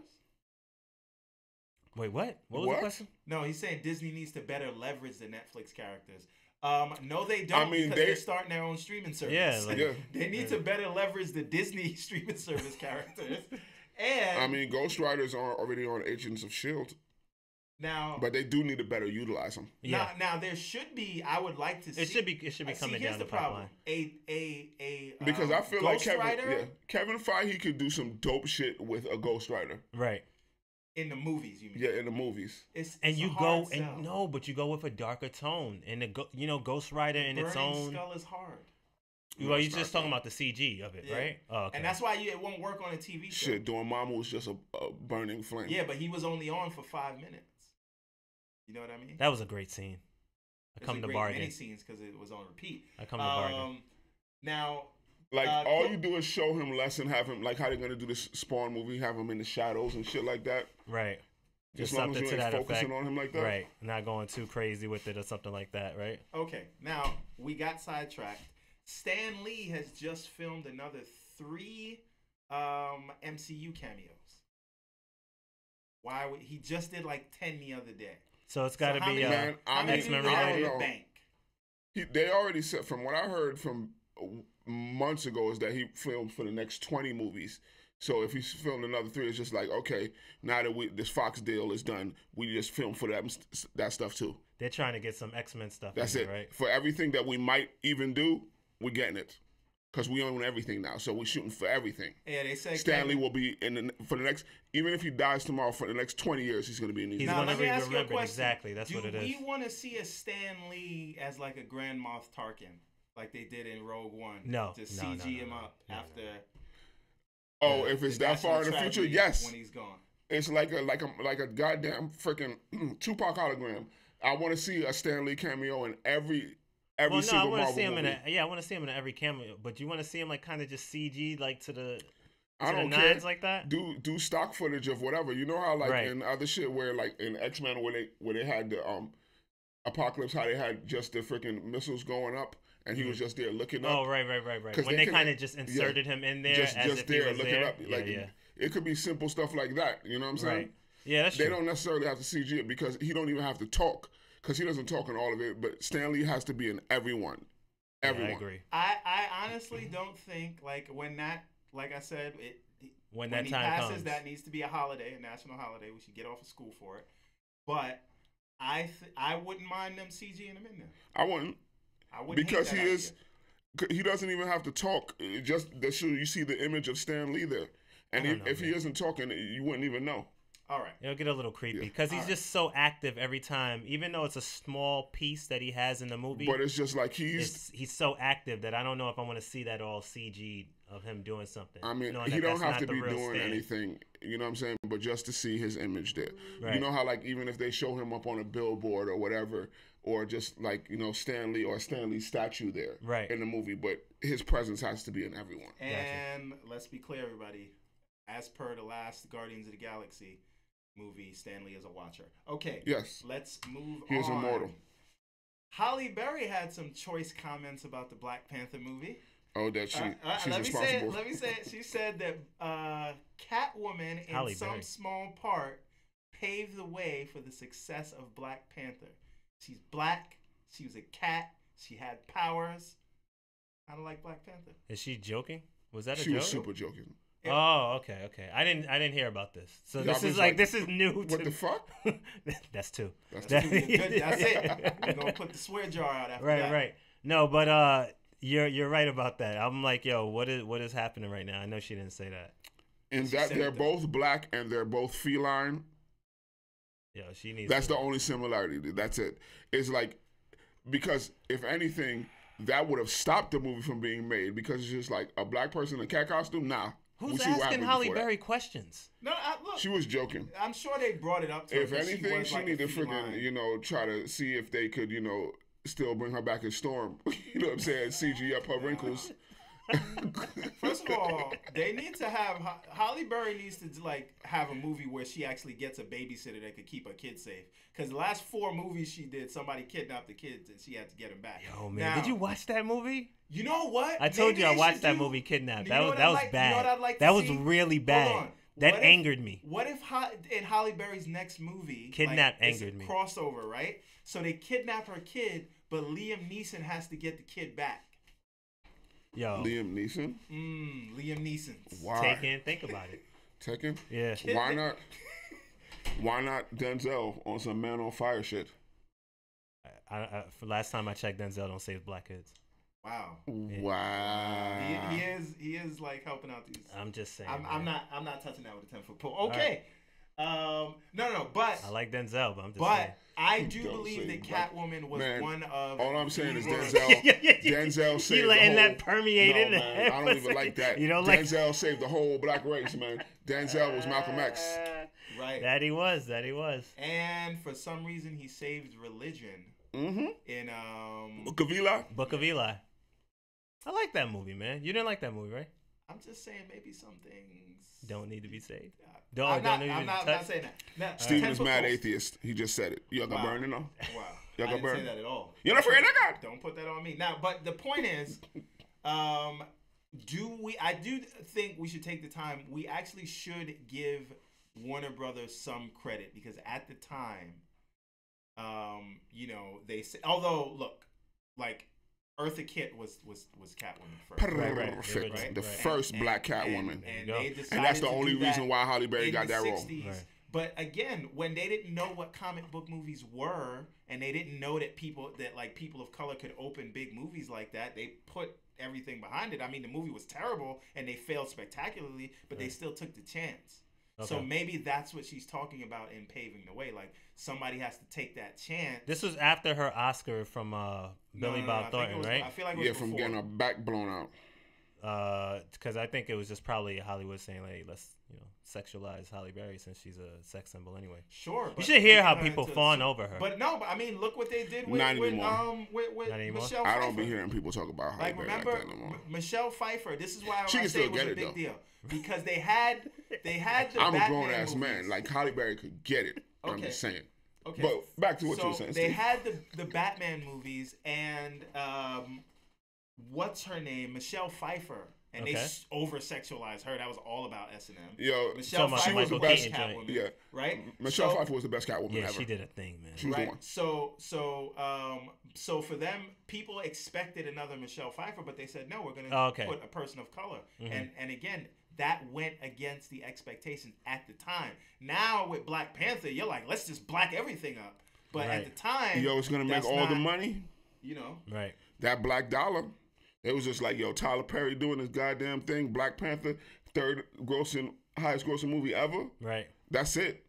Wait, what? What was What? the question? No, he's saying Disney needs to better leverage the Netflix characters. No, they don't. I mean, because they're starting their own streaming service. Yeah, like- Yeah. They need to better leverage the Disney streaming service characters. And I mean, Ghost Riders are already on Agents of S.H.I.E.L.D., now, but they do need to better utilize them. Yeah. now there should be. I would like to see. It should be coming here's down the the problem. pipeline. Because I feel like Ghost Rider Kevin Feige could do some dope shit with a Ghost Rider. Right. in the movies. You mean? Yeah, in the movies. It's And a you hard go sell. and no, but you go with a darker tone and Ghost Rider in its Burning own. Skull is hard. Well, No, you're it's just not talking about the CG of it, Yeah. right? Oh, okay. And that's why it won't work on a TV show. Shit, Dormammu was just a burning flame. Yeah, but he was only on for 5 minutes. You know what I mean? That was a great scene. I It's come a to great bargain. many scenes because it was on repeat. I come to bargain. Now, Like, all cool. you do is show him less and have him, like how they're going to do this Spawn movie, have him in the shadows and shit like that. Right. Just Just as long as something you to ain't that focusing effect. on him like that. Right. Not going too crazy with it or something like that, right? okay, now we got sidetracked. Stan Lee has just filmed another 3 MCU cameos. He just did like 10 the other day. So it's got to how be many- Man, I mean, X-Men I don't related? know. Bank. They already said, from what I heard from months ago, is that he filmed for the next 20 movies. So if he's filmed another 3, it's just like, okay, now that this Fox deal is done, we just film for that stuff too. They're trying to get some X-Men stuff That's in it. there, right? For everything that we might even do, we're getting it. Because we own everything now, so we're shooting for everything. Yeah, they said Stanley will be for the next, even if he dies tomorrow, for the next 20 years, he's going to be in these. He's Now, gonna let me be ask you a remembered. question. Exactly, that's what it is. Do we want to see a Stan Lee as like a Grand Moff Tarkin, like they did in Rogue One? No, To no, CG no, him no, up no, after. Oh, if it's the that far in the national future, tragedy yes. When he's gone. It's like a goddamn freaking Tupac hologram. I want to see a Stan Lee cameo in every Well, no, I single want to Marvel see him movie. I want to see him in every cameo. But you want to see him like kind of just CG, like to the I don't the care. nines like that. Do stock footage of whatever. You know how like Right. in other shit where like in X-Men where they had the Apocalypse, how they had just the freaking missiles going up and he was just there looking up. Oh, right. 'Cause When they they can- kind of just inserted him in there just as if he there was looking there. up. Yeah, Like yeah. it could be simple stuff like that. You know what I'm saying? Right. Yeah, that's They true. don't necessarily have to CG it because he don't even have to talk because he doesn't talk in all of it. But Stan Lee has to be in everyone. Yeah, Everyone. I agree. I honestly don't think like when that, like I said, When when that he time passes, comes. that needs to be a holiday, a national holiday. We should get off of school for it. But I wouldn't mind them CGing him in there. I wouldn't. I wouldn't Because hate he that is, idea. he doesn't even have to talk. It just you see the image of Stan Lee there, and I don't know, if he man. isn't talking, you wouldn't even know. All right. It'll get a little creepy Yeah. because he's Alright. just so active every time. Even though it's a small piece that he has in the movie, But it's just like he's so active that I don't know if I want to see that all CG of him doing something. I mean, knowing he that don't that's have not to the be real doing Stan. anything, you know what I'm saying? But just to see his image there. Right. You know how, like, even if they show him up on a billboard or whatever, or just like, Stan Lee or Stan Lee statue there Right. in the movie, but his presence has to be in everyone. And let's be clear, everybody. As per the last Guardians of the Galaxy movie, Stan Lee is a watcher. Okay. Yes. Let's move on. He is immortal. Halle Berry had some choice comments about the Black Panther movie. Oh, that she's let responsible. Let me say it. She said that Catwoman, in Halle some Berry. small part, paved the way for the success of Black Panther. She's black. She was a cat. She had powers. Kind of like Black Panther. Is she joking? Was that a She joke? was super joking. Oh, okay. I didn't hear about this. So Yeah, this I is was like like, this is new. What the fuck? That's two. That's Good, that's it. We're gonna put the swear jar out after that. Right. No, but you're right about that. I'm like, yo, what is happening right now? I know she didn't say that. And She that said they're that. both black and they're both feline. Yo, she needs. That's to, the only similarity. That's it. It's like, because if anything, that would have stopped the movie from being made, because it's just like a black person in a cat costume. Nah. Who's We'll see what asking happens Halle before that. Berry questions? No, look. She was joking. I'm sure they brought it up to her. If 'cause anything, was she like need a to freaking, feline. try to see if they could, still bring her back as Storm. You know what I'm saying? CG up her wrinkles. First of all, they need to have Halle Berry needs to like have a movie where she actually gets a babysitter that could keep her kids safe. Because the last 4 movies she did, somebody kidnapped the kids and she had to get them back. Yo, man, Now, did you watch that movie? You know what? I told Maybe you I they watched should that do- movie, Kidnapped. You That know was what that I'd was like- you bad. know what I'd like to That was see? really Hold bad. on. That What if- angered me. What if in Halle Berry's next movie, Kidnapped it's angered me. crossover, right? So they kidnap her kid, but Liam Neeson has to get the kid back. Yo, Liam Neeson? Liam Neeson. Why? think about it. Tekken? Yeah. Why not? Why not Denzel on some Man on Fire shit? For last time I checked, Denzel don't save black kids. Wow. Wow. He is like helping out these. I'm just saying. I'm man. not touching that with a 10-foot pole. Okay. No, but I like Denzel, but I'm just saying. I do Don't believe say that black- Catwoman was Man, one of. all I'm saying is the- Denzel. Denzel saved You the letting whole. that permeate No, in man, there. I don't even like that. You don't like Denzel saved the whole black race, man. Denzel was Malcolm X. Right. That he was. And for some reason, he saved religion Mm-hmm. in Kavila. Book of Eli. I like that movie, man. You didn't like that movie, right? I'm just saying maybe some things Don't need to be saved. I'm Don't not need to be not touched. saying that. Now, Steven is 10-foot mad poles. atheist. He just said it. Y'all got Wow. burning though. Wow. Y'all I got didn't say burned. that at all. You're not afraid of God. Don't put that on me. Now, but the point is, I do think we should take the time. We actually should give Warner Brothers some credit, because at the time, they say, although look, like Eartha Kitt was Catwoman first. Right. Perfect. The Right. first black Catwoman. And There they you go. decided And that's the to only do that reason why Halle Berry in got the that role. 60s. Right. But again, when they didn't know what comic book movies were, and they didn't know that people of color could open big movies like that, they put everything behind it. I mean, the movie was terrible and they failed spectacularly, but they still took the chance. Okay. So maybe that's what she's talking about in paving the way. Like, somebody has to take that chance. This was after her Oscar from Billy No, Bob I think it Thornton, was- right? I feel like it was Yeah, from before. getting her back blown out. Because I think it was just probably Hollywood saying, like, let's sexualize Halle Berry since she's a sex symbol anyway. Sure. You but should hear they how got people into- fawn over her. But no, I mean, look what they did with Not anymore. with Not anymore? Michelle I Pfeiffer. don't be hearing people talk about Halle Like, Berry remember like that no more. Michelle Pfeiffer? This is why She I can say it still was get a it, big though. deal, because they had the I'm a Batman grown ass movies. man. Like, Halle Berry could get it. I'm Okay. just saying. Okay. But back to what so you were saying, they Steve. had the Batman movies, and what's her name? Michelle Pfeiffer. And Okay. they over-sexualized her. That was all about S&M. Yo, Michelle Talking about she Pfeiffer was the Michael best. Keaton joint. Catwoman, Yeah. right? Michelle So- Pfeiffer was the best Catwoman Yeah, ever. she did a thing, man. She was the Right. one. So for them, people expected another Michelle Pfeiffer, but they said no. We're going Oh, to okay. put a person of color, Mhm. and again, that went against the expectations at the time. Now with Black Panther, you're like, let's just black everything up. But Right. at the time, Yo, it's gonna make that's all the not- money. You know, Right. That black dollar. It was just like, yo, Tyler Perry doing his goddamn thing. Black Panther, highest grossing movie ever. Right. That's it.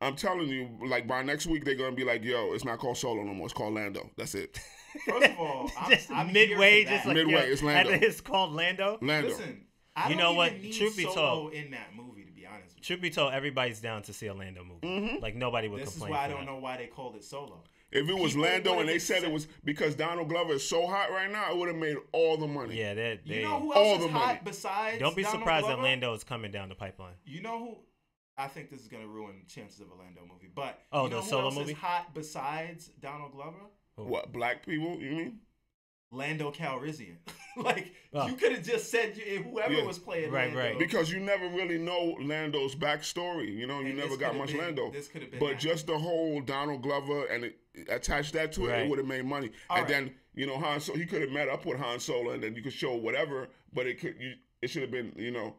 I'm telling you, like, by next week they're gonna be like, yo, it's not called Solo no more. It's called Lando. That's it. first of all, Just I'm midway, here for just that. like Midway, it's Lando. It's called Lando. Lando. Listen, I You don't know even what? need Truth be Solo told. in that movie, to be honest with you. Truth be told, everybody's down to see a Lando movie. Like nobody would This is complain. why I for don't that. know why they called it Solo. If it was People Lando and would've they said it was because Donald Glover is so hot right now, it would have made all the money. Yeah, they. You know who all else the is money. hot besides Don't be Donald surprised Glover? that Lando is coming down the pipeline. You know who? I think this is going to ruin chances of a Lando movie. But Oh, you know the who Solo else movie? is hot besides Donald Glover? What, black people, you mean? Lando Calrissian. Like, Oh. you could have just said whoever was playing Right, Lando. right. Because you never really know Lando's backstory. You know, you And never this got could've much been- Lando. this could've been But that. just the whole Donald Glover and attach that to it, Right. it would have made money. All and right. then, you know, Han Solo, he could have met up with Han Solo and then you could show whatever, but it should have been, you know.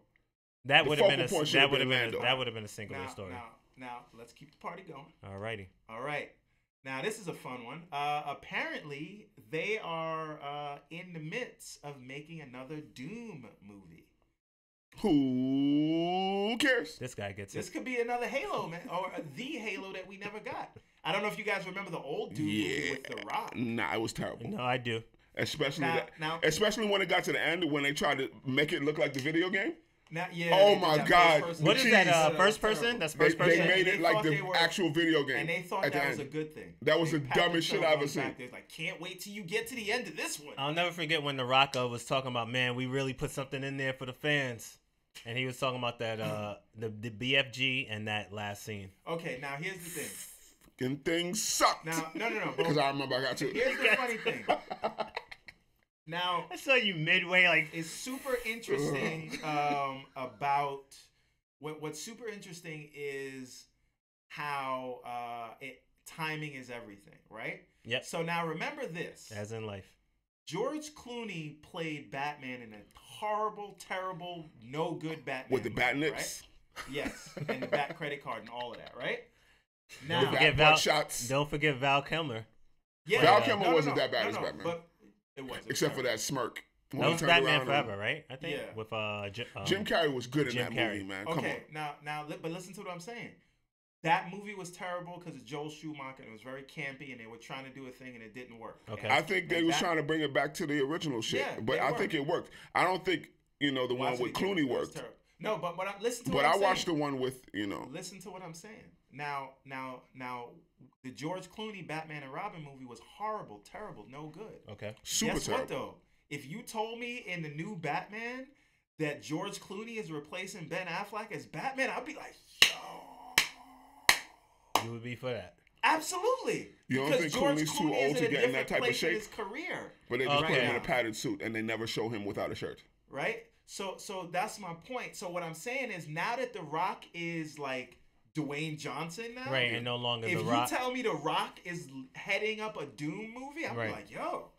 That The would have been focal point that should've would have been been Lando. that would have been a singular story. Now, let's keep the party going. Alrighty. All right. Now, this is a fun one. Apparently, they are in the midst of making another Doom movie. Who cares? This guy gets This it. could be another Halo, man, or the Halo that we never got. I don't know if you guys remember the old Doom movie with The Rock. Nah, it was terrible. No, I do. Especially Now- especially when it got to the end when they tried to make it look like the video game. Now, yeah. Oh they did my that God. first-person What is that? Jeez. First person? That's They, first they person. made They it like thought the they were- actual video game. And they thought at the that was end. a good thing. That was They the patted dumbest shit themselves I ever on the seen. back. They was like, can't wait till you get to the end of this one. I'll never forget when The Rock was talking about, man, we really put something in there for the fans, and he was talking about that the BFG and that last scene. Okay, now here's the thing. And things sucked. Now, no. Because I remember I got to. Here's the funny thing. Now, I saw you midway, like it's super interesting about what's super interesting is how timing is everything, right? Yep. So now remember this. As in life. George Clooney played Batman in a horrible, terrible, no good Batman With the movie, bat nips. right? Yes, and the bat credit card and all of that, right? Don't Now, forget butt shots. Don't forget Val Kilmer. yeah, Val no, Kilmer no, wasn't no, that bad no, as no, Batman. but it was Except for that smirk. When That he was turned Batman around Forever, and- right? I think. Yeah. With Jim Carrey was good in Jim that movie, Carrey. man. Come on. Okay, now, but listen to what I'm saying. That movie was terrible because of Joel Schumacher, and it was very campy, and they were trying to do a thing, and it didn't work. Okay. I think they And was that- trying to bring it back to the original shit, Yeah, but it I worked. think it worked. I don't think the Well, one that's with what he Clooney did. It was worked. terrible. No, but listen to But what I I'm watched saying. the one with Listen to what I'm saying. Now, the George Clooney Batman and Robin movie was horrible, terrible, no good. Okay. super Guess terrible. what though? If you told me in the new Batman that George Clooney is replacing Ben Affleck as Batman, I'd be like, yo, You would be for that. absolutely. You don't Because think George Clooney's too Clooney old is to in a get in that different type of place in shape? his career, But they just put him in Okay. a padded suit and they never show him without a shirt. right? So that's my point. So what I'm saying is now that The Rock is like Dwayne Johnson now, Right, and no longer if The you Rock. tell me The Rock is heading up a Doom movie, I'm Right. like, yo,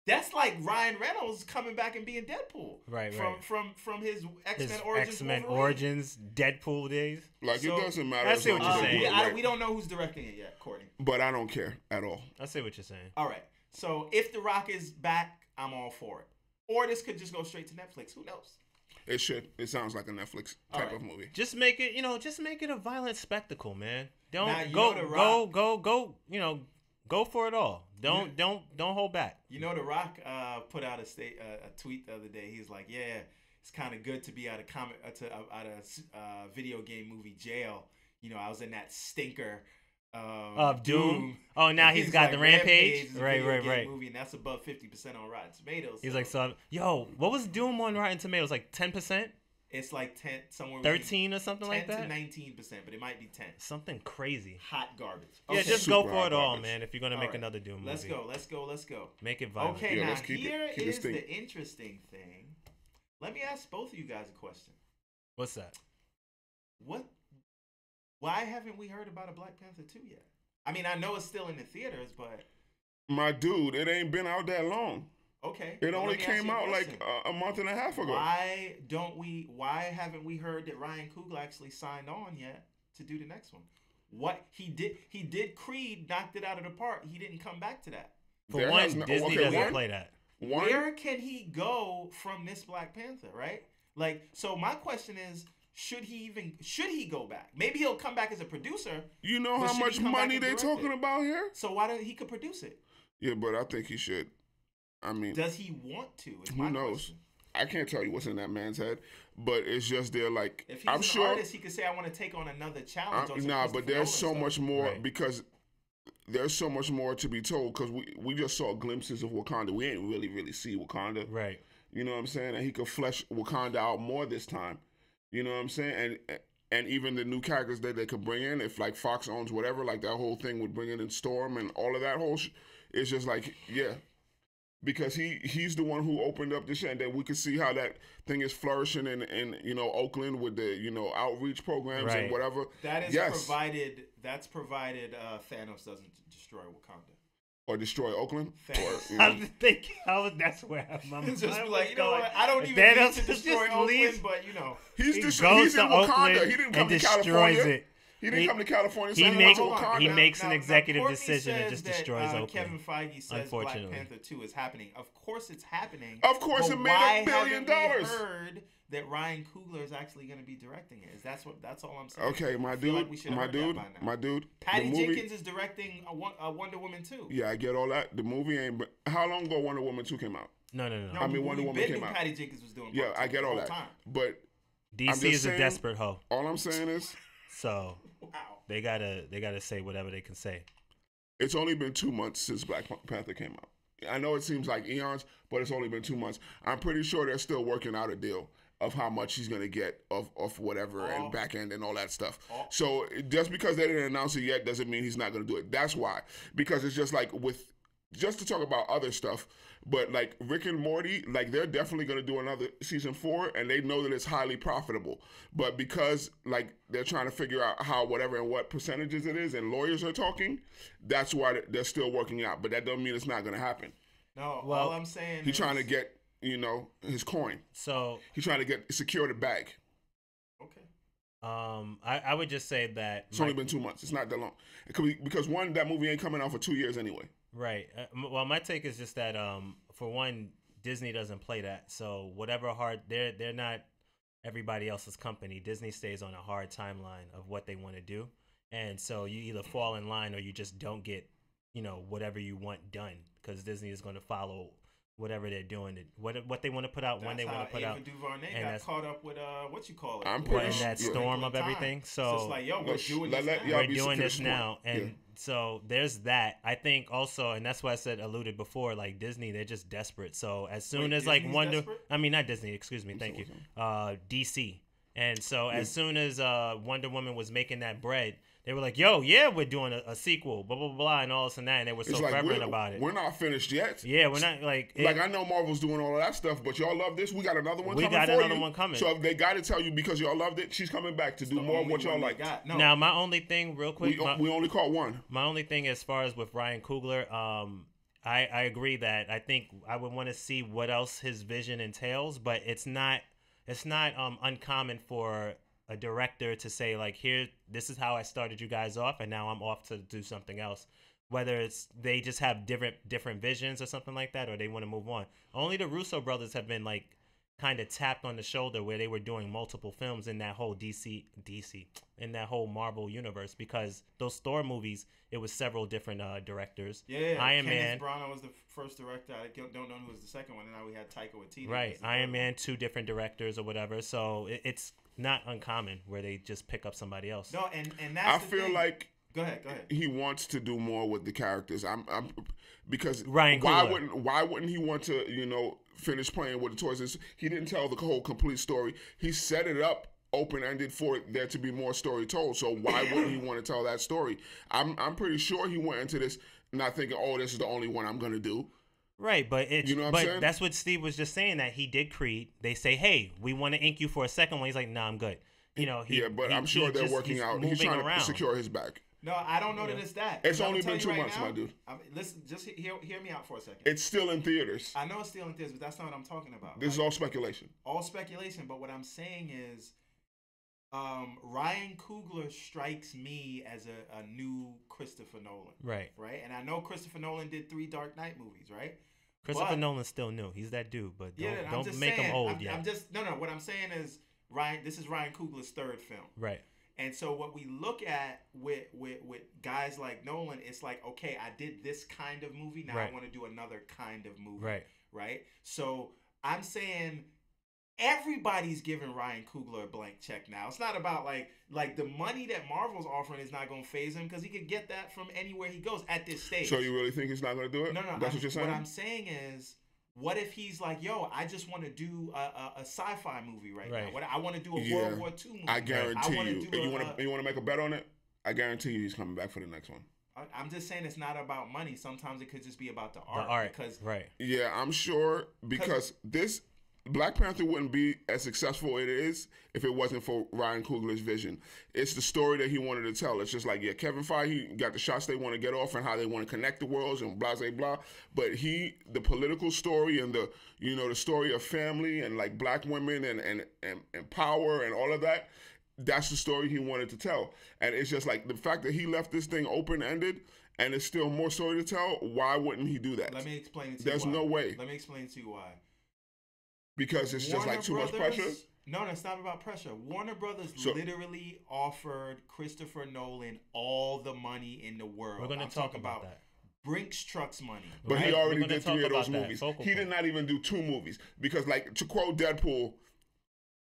that's like Ryan Reynolds coming back and being Deadpool, Right, from his X-Men His Origins. X-Men Wolverine. Origins, Deadpool days. Like So, it doesn't matter. I as see long what as you're they saying. do it right. We don't know who's directing it yet, Courtney. But I don't care at all. I see what you're saying. All right. So if The Rock is back, I'm all for it. Or this could just go straight to Netflix. Who knows? It should. It sounds like a Netflix All type right. of movie. Just make it, just make it a violent spectacle, man. Now, Don't you go, know The go, go for it all. Don't hold back. You know, The Rock put out a tweet the other day. He's like, "Yeah, it's kind of good to be out of video game movie jail. You know, I was in that stinker Of Doom. Oh, now he's got the Rampage? is a Right, video right, game right. Movie, and that's above 50% on Rotten Tomatoes. He's so like, what was Doom on Rotten Tomatoes? Like 10%? it's like 10, somewhere 13 or something 10 like that? to 19%, but it might be 10. Something crazy. Hot garbage. Yeah, Okay, just go Super for it all, garbage. man. If you're gonna All make right. another Doom movie, let's go. Make it violent. Okay, Yeah, now let's keep it- here keep this is thing- the interesting thing. Let me ask both of you guys a question. What's that? Why haven't we heard about a Black Panther 2 yet? I mean, I know it's still in the theaters, but My dude, it ain't been out that long. okay. It well, only let me ask came you a out like question. a month and a half ago. Why haven't we heard that Ryan Coogler actually signed on yet to do the next one? What he did Creed, knocked it out of the park. He didn't come back to that. For There one, has no- Disney okay, doesn't one- play that. One, Where can he go from this Black Panther, right? Like, so my question is, should he go back? Maybe he'll come back as a producer. you know But how should he much come back money and they direct talking it? about here? So why don't he could produce it? Yeah, but I think he should. I mean, Does he want to? Is who my knows? question. I can't tell you what's in that man's head. but it's just they're like, If he's I'm an sure. artist, he could say, "I want to take on another challenge." On some Nah, but Christopher there's so Nolan much stuff. more Right. because there's so much more to be told because we just saw glimpses of Wakanda. We ain't really see Wakanda. Right. You know what I'm saying? And he could flesh Wakanda out more this time. You know what I'm saying? And even the new characters that they could bring in, if like Fox owns whatever, like that whole thing would bring in Storm and all of that whole it's just like, yeah. Because he's the one who opened up the shit, and then we could see how that thing is flourishing in you know, Oakland with the, you know, outreach programs Right. and whatever. That is Yes. provided. That's provided. Thanos doesn't destroy Wakanda. Or destroy Oakland. Thanks. Or, you know, I'm thinking, that's where my Just mind be like, was you know going. what? I don't even Thanos need to just destroy Oakland, leaves- but you know, he's He in goes to Wakanda. Oakland He didn't and come to destroys California. it. He didn't come to California. he So he went makes- to hold on. Wakanda. he makes an executive Courtney decision and says just that, destroys Oakland. Kevin Feige says Black Unfortunately. Panther 2 is happening. Of course, it's happening. Of course, but it made why $1 billion. haven't we heard that Ryan Coogler is actually going to be directing it? That's all I'm saying. Okay, I feel like we should have heard that by now. my dude. Patty the movie, Jenkins is directing a Wonder Woman 2. Yeah, I get all that. The movie ain't. How long ago Wonder Woman 2 came out? No. No, I mean, Wonder Woman came out. Patty Jenkins was doing. Yeah, part I two get the all whole that. Time. But DC just is saying- a desperate hoe, all I'm saying is, so Wow. they gotta say whatever they can say. it's only been 2 months since Black Panther came out. I know it seems like eons, but it's only been 2 months. I'm pretty sure they're still working out a deal of how much he's gonna get of whatever and back end and all that stuff. So just because they didn't announce it yet doesn't mean he's not gonna do it. That's why. Because it's just like just to talk about other stuff, but like Rick and Morty, like they're definitely gonna do another season 4, and they know that it's highly profitable. But because like they're trying to figure out how whatever and what percentages it is, and lawyers are talking, that's why they're still working out. But that doesn't mean it's not gonna happen. No, Well, all I'm saying He's is trying to get, you know, his coin. So He's trying to secure the bag. Okay. I would just say that It's only been 2 months. It's not that long. It could be because one, that movie ain't coming out for 2 years anyway. right. Well, my take is just that for one, Disney doesn't play that. So whatever they're not everybody else's company. Disney stays on a hard timeline of what they want to do, and so you either fall in line or you just don't get, you know, whatever you want done, because Disney is going to follow whatever they're doing, what they want to put out, when they want to put out. DuVernay and got that's- caught up with what you call it? I'm What, pretty in sure- that yeah. storm of Time. everything. So So it's like, yo, we're doing this let- now. yeah. we're be doing finished this now, point. and Yeah. so there's that. I think also, and that's why I said alluded before, like Disney, they're just desperate. So as soon Wait, as like Disney's desperate? not Disney, excuse me, thank you, DC, and so as soon as Wonder Woman was making that bread, they were like, yo, yeah, we're doing a sequel, blah blah blah, and all this and that, and they were so It's like fervent about it. we're not finished yet. Yeah, we're not like Like I know Marvel's doing all of that stuff, but y'all love this. We got another one. We coming got for another you. one coming. So if they got to tell you because y'all loved it, she's coming back to do more of what y'all like. No, Now my only thing, real quick, We only caught one. my only thing as far as with Ryan Coogler, I agree that I think I would want to see what else his vision entails, but it's not uncommon for a director to say like, here, this is how I started you guys off, and now I'm off to do something else. Whether it's they just have different visions or something like that, or they want to move on. Only the Russo brothers have been like kind of tapped on the shoulder where they were doing multiple films in that whole DC in that whole Marvel universe, because those Thor movies, it was several different directors. Yeah, Iron Kenneth Man. Branagh was the first director. I don't know who was the second one, and now we had Taika Waititi. Right, as the Iron third Man, 2 different directors or whatever. So it's not uncommon where they just pick up somebody else. one. No, and that's I the feel thing. like Go ahead. he wants to do more with the characters. I'm because Ryan why wouldn't he want to, you know, finish playing with the toys? He didn't tell the whole complete story. He set it up open-ended for there to be more story told. So why wouldn't he want to tell that story? I'm pretty sure he went into this not thinking, oh, this is the only one I'm gonna do. Right, but it's You know what I'm saying? but that's what Steve was just saying, that he did Creed. They say, hey, we want to ink you for a second one. He's like, nah, I'm good. You know, I'm sure they're working out. He's trying around. to secure his back. No, I don't know that it's that. It's I'm only gonna been tell 2 you months, my dude. Listen, just hear me out for a second. It's still in theaters. I know it's still in theaters, but that's not what I'm talking about. This is all speculation. All speculation, but what I'm saying is Ryan Coogler strikes me as a new Christopher Nolan. Right. Right? And I know Christopher Nolan did 3 Dark Knight movies, right? Christopher But- Nolan's still new. He's that dude, but I'm don't just make saying, him old I'm, yet. I'm just no. What I'm saying is this is Ryan Coogler's 3rd film. Right. And so what we look at with guys like Nolan, it's like, okay, I did this kind of movie. Now Right. I want to do another kind of movie. Right. Right. So I'm saying everybody's giving Ryan Coogler a blank check now. It's not about like the money that Marvel's offering is not going to phase him because he could get that from anywhere he goes at this stage. So you really think he's not going to do it? No. That's what you're saying? What I'm saying is, what if he's like, yo, I just want to do a sci-fi movie right now. I want to do a World War II movie. I guarantee you. You want to make a bet on it? I guarantee you he's coming back for the next one. I'm just saying it's not about money. Sometimes it could just be about the art. Because, yeah, I'm sure because this Black Panther wouldn't be as successful it is if it wasn't for Ryan Coogler's vision. It's the story that he wanted to tell. It's just like, yeah, Kevin Feige got the shots they want to get off and how they want to connect the worlds and blah, blah, blah. But the political story and the story of family and like black women and power and all of that, that's the story he wanted to tell. And it's just like the fact that he left this thing open-ended and there's still more story to tell, why wouldn't he do that? Let me explain it to There's you why. no way. Let me explain to you why. Because it's just like too much pressure? No, it's not about pressure. Warner Brothers literally offered Christopher Nolan all the money in the world. We're going to talk about that. Brinks Trucks money. But he already did 3 of those movies. He did not even do 2 movies. Because like, to quote Deadpool,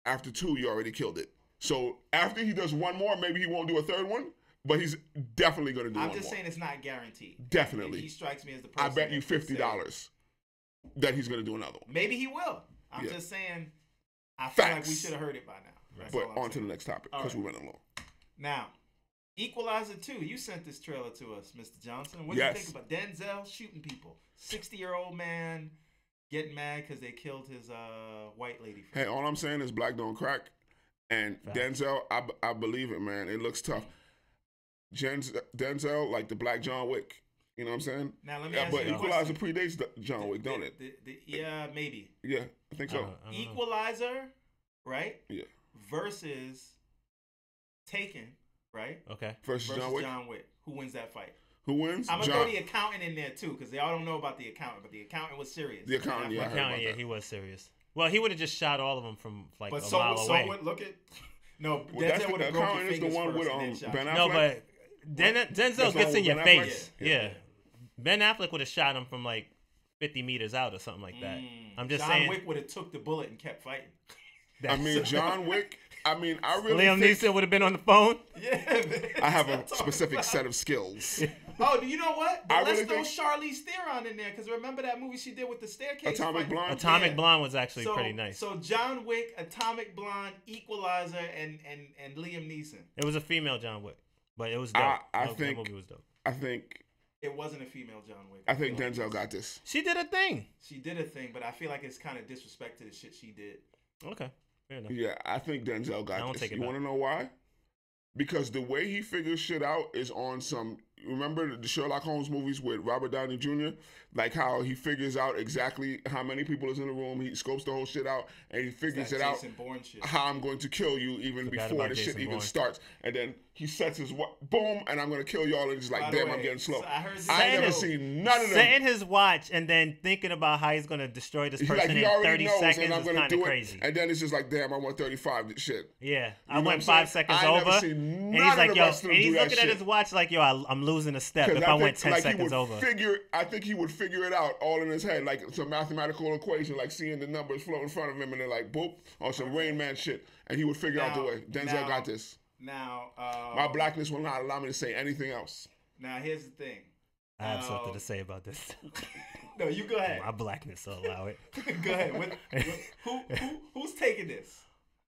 after 2, you already killed it. So after he does 1 more, maybe he won't do a 3rd one. But he's definitely going to do 1 more. I'm just saying it's not guaranteed. Definitely. He strikes me as the person. I bet you $50 that he's going to do another one. Maybe he will. I'm just saying, I feel like we should have heard it by now. But on to the next topic, because we went along. Now, Equalizer 2, you sent this trailer to us, Mr. Johnson. What do you think about Denzel shooting people? 60-year-old man getting mad because they killed his white lady friend. Hey, all I'm saying is black don't crack. And Denzel, I believe it, man. It looks tough. Denzel, like the black John Wick. You know what I'm saying? Now, let me ask you But Equalizer predates John Wick, don't it? Yeah, maybe. Yeah, I think so. I Equalizer, right? Yeah. Versus Taken, right? Okay. Versus John Wick. Who wins that fight? Who wins? I'm going to throw the accountant in there, too, because they all don't know about the accountant, but the accountant was serious. The accountant, he was serious. Well, he would have just shot all of them from like a mile away. Look at... No, Denzel would have broken his fingers first with Ben Affleck. No, but Denzel gets in your face. Yeah. Ben Affleck would have shot him from like 50 meters out or something like that. I'm just saying. John Wick would have took the bullet and kept fighting. John Wick. I really Liam Neeson would have been on the phone. Yeah, man. I have a specific set of skills. Oh, do you know what? Let's throw Charlize Theron in there because remember that movie she did with the staircase? Atomic Blonde. Atomic Blonde was actually pretty nice. So John Wick, Atomic Blonde, Equalizer, and Liam Neeson. It was a female John Wick, but it was dope. That movie was dope. I think it wasn't a female John Wick. I think Denzel got this. She did a thing. She did a thing, but I feel like it's kind of disrespect to the shit she did. Okay. Fair enough. Yeah, I think Denzel got this. You want to know why? Because the way he figures shit out is on some... Remember the Sherlock Holmes movies with Robert Downey Jr.? Like how he figures out exactly how many people is in the room. He scopes the whole shit out, and he figures it out how I'm going to kill you even before the shit even starts. And then he sets his... Boom, and I'm going to kill y'all. And it's like, damn, I'm getting slow. So I ain't never seen none of them. Setting his watch and then thinking about how he's going to destroy this person in 30 seconds is kind of crazy. And then it's just like, damn, I want 35 shit. Yeah, I went 5 seconds over. And he's like, yo, and he's looking at his watch like, yo, I'm losing a step if I went 10 seconds over. I think he would figure it out all in his head, like it's a mathematical equation, like seeing the numbers float in front of him, and then like, boop, on some Rain Man shit, and he would figure out the way. Denzel got this. Now, my blackness will not allow me to say anything else. Now, here's the thing. I have something to say about this. No, you go ahead. My blackness will allow it. Go ahead. Who's taking this?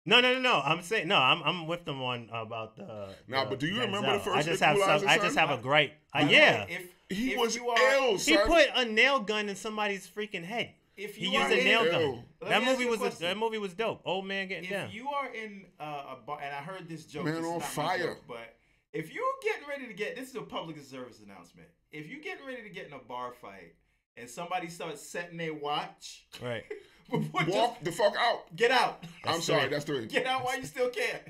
No. I'm saying no. I'm with them on about the. But do you remember the first? I just have a gripe. Yeah. He was ill, son. He put a nail gun in somebody's freaking head. He used a nail gun. That movie was dope. Old man getting down. If you are in a bar, and I heard this joke. Man on fire. Joke, but if you're getting ready to this is a public service announcement. If you're getting ready to get in a bar fight and somebody starts setting their watch, right? Walk the fuck out. Get out. I'm sorry, that's 3. Get out while you still can.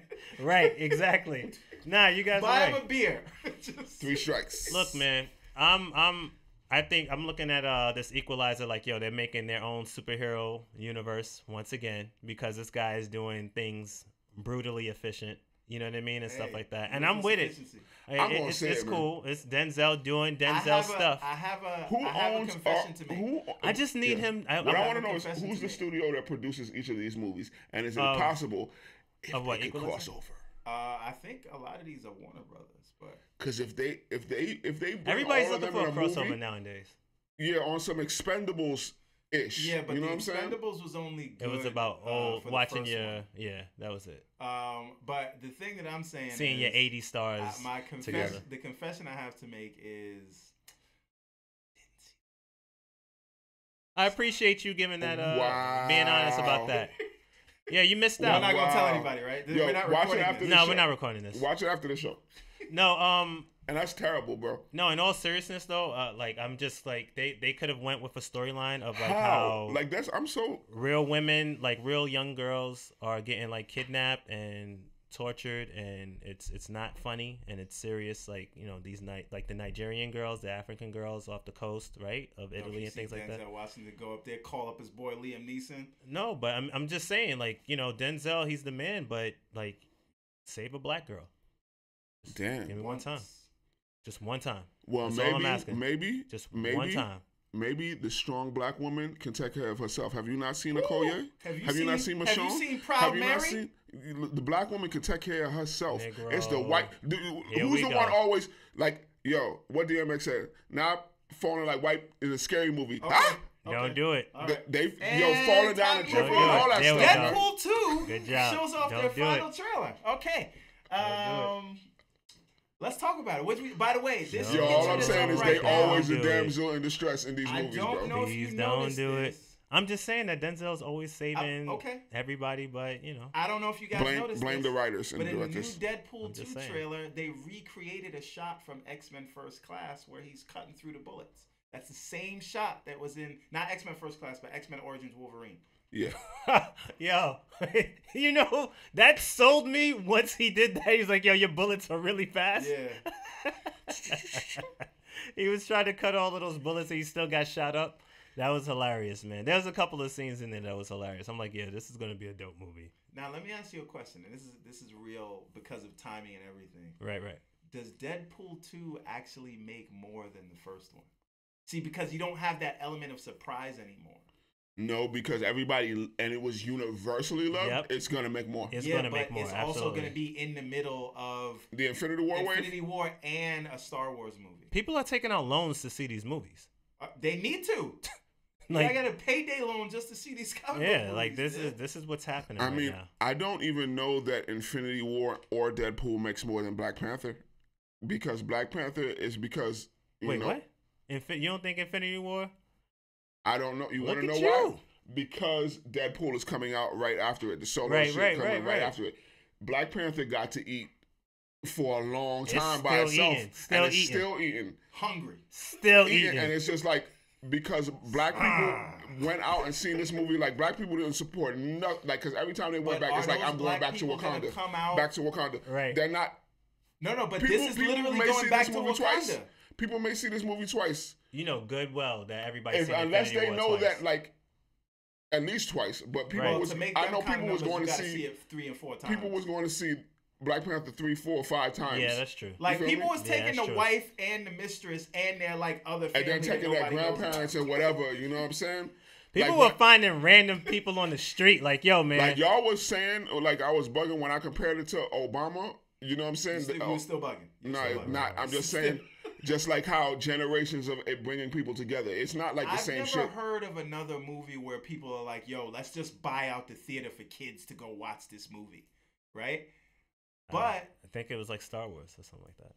Right, exactly. Nah, you guys buy him a beer. 3 strikes. Look, man, I think I'm looking at this Equalizer like, yo, they're making their own superhero universe once again because this guy is doing things brutally efficient. You know what I mean, and stuff Hey, like that. And I'm with it. sufficiency. I'm gonna say It's it, man. cool. It's Denzel doing Denzel I stuff. have a Who owns? confession to make. I just need him. What I have want a to know is confession who's to the make. studio that produces each of these movies, and is it Of- possible if of what, they could Equalizer? cross over? I think a lot of these are Warner Brothers, but Because if they bring Everybody's all of looking them for in a a crossover movie, nowadays. yeah, on some Expendables ish. yeah, but you know the what I'm saying? Expendables was only good. It was about for the watching first your one. that was it. But the thing that I'm saying Seeing is, your 80 stars my together. the confession I have to make is I appreciate you giving that Wow. being honest about that. Yeah, you missed we're out. not gonna tell Wow. anybody, right? Yo, We're not watch it recording after this. the No, show. we're not recording this. Watch it after the show. No, And that's terrible, bro. no. In all seriousness, though, like I'm just like they could have went with a storyline of like How? how Like I'm so real women, like real young girls, are getting like kidnapped and tortured, and it's not funny and it's serious. Like these like the Nigerian girls, the African girls off the coast, right, of Italy and things like that. Denzel Washington go up there, call up his boy Liam Neeson. No, but I'm just saying, like Denzel, he's the man, but like save a black girl. Just damn. Give me one time. Just one time. Well, That's all I'm asking. maybe Just one time. Maybe the strong black woman can take care of herself. Have you not seen Okoye? Have you not seen Michonne? Have you seen Proud Have you Mary? not seen the black woman can take care of herself? Negro. It's the white. Here Who's we the go. one always like? Yo, what DMX said? Now falling like white in a scary movie. Okay. Ah! Don't do it. All right. They And falling down the time triple to and all that There we stuff. go. man. Deadpool 2 Good job. shows off Don't their do final it. trailer. Okay. Don't do Let's talk about it. By the way, this Yo, all I'm this saying up is right they now. always a Do it. damsel in distress in these I movies, don't bro. know if Please you don't noticed do it. this. I'm just saying that Denzel's always saving okay. everybody, but I don't know if you guys noticed Blame this, the writers and but in the new directors. Deadpool I'm 2 just saying. trailer, they recreated a shot from X-Men First Class where he's cutting through the bullets. That's the same shot that was in, not X-Men First Class, but X-Men Origins Wolverine. Yeah. yo, that sold me once he did that. He's like, yo, your bullets are really fast. Yeah. He was trying to cut all of those bullets and he still got shot up. That was hilarious, man. There was a couple of scenes in there that was hilarious. I'm like, yeah, this is gonna be a dope movie. Now let me ask you a question, and this is real because of timing and everything. Right. Does Deadpool 2 actually make more than the first one? See, because you don't have that element of surprise anymore. No, because everybody, and it was universally loved, Yep. it's going to make more. It's yeah, gonna but make more. it's also Absolutely. going to be in the middle of The Infinity War wave? Infinity War and a Star Wars movie. People are taking out loans to see these movies. They need to. Like, I got a payday loan just to see these comic book yeah, movies, like this man. is what's happening I right mean, now. I don't even know that Infinity War or Deadpool makes more than Black Panther. Because Black Panther is because, you Wait, know, what? You don't think Infinity War? I don't know. You want to Look know at why? you. Because Deadpool is coming out right after it. The solo Right, shit right, coming right. after it. Black Panther got to eat for a long It's time by still itself. eating. Still and it's eating. still eating. Hungry. Still Eating. eating. And it's just like, because black people went out and seen this movie, like black people didn't support nothing. Like, because every time they went But back, it's are like, those I'm going black back to people gonna Wakanda. come out- Back to Wakanda. Right. They're not. No, but People, this is people literally may going see back this to movie Wakanda. twice. People may see this movie twice. You know good well that everybody If, seen unless Infinity they War know twice. that, like, at least twice. But people Right. was, To make I them know kind people of was numbers, going you to gotta see, it 3 and 4 times. people was going to see Black Panther 3, 4, 5 times. Yeah, that's true. Like, feel people me? was Yeah, taking that's the true. wife and the mistress and their, like, other family. And then taking their nobody knows grandparents about. and whatever, you know what I'm saying? People Like, were what- finding random people on the street, like, yo, man. Like y'all was saying, or like I was bugging when I compared it to Obama. You know what I'm saying? You were still bugging. You were No, still it's bugging. not. I'm just saying, just like how generations of it bringing people together. It's not like the I've same never shit. heard of another movie where people are like, yo, let's just buy out the theater for kids to go watch this movie. Right? But I think it was like Star Wars or something like that.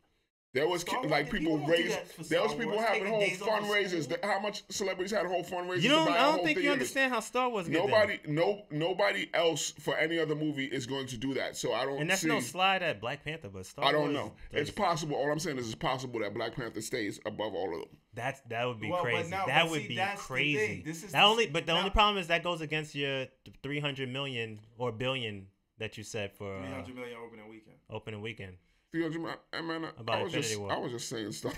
There was Star Wars- like people people don't do raised. that for There was Star people Wars, having taking whole days off of fundraisers. school. How much celebrities had whole fundraisers? You to don't. buy I a don't whole think you theaters? understand how Star Wars. Get Nobody else for any other movie is going to do that. So I don't. and that's see, no slide at Black Panther, but Star I don't Wars know. does- It's possible. All I'm saying is it's possible that Black Panther stays above all of them. that would be Well, but crazy. no, that but would see, be that's the crazy. thing. This is that the- only, but the now- only problem is that goes against your 300 million or billion that you said for 300 million opening weekend. opening weekend. 300 man, About I was Infinity just, War. I was just saying stuff.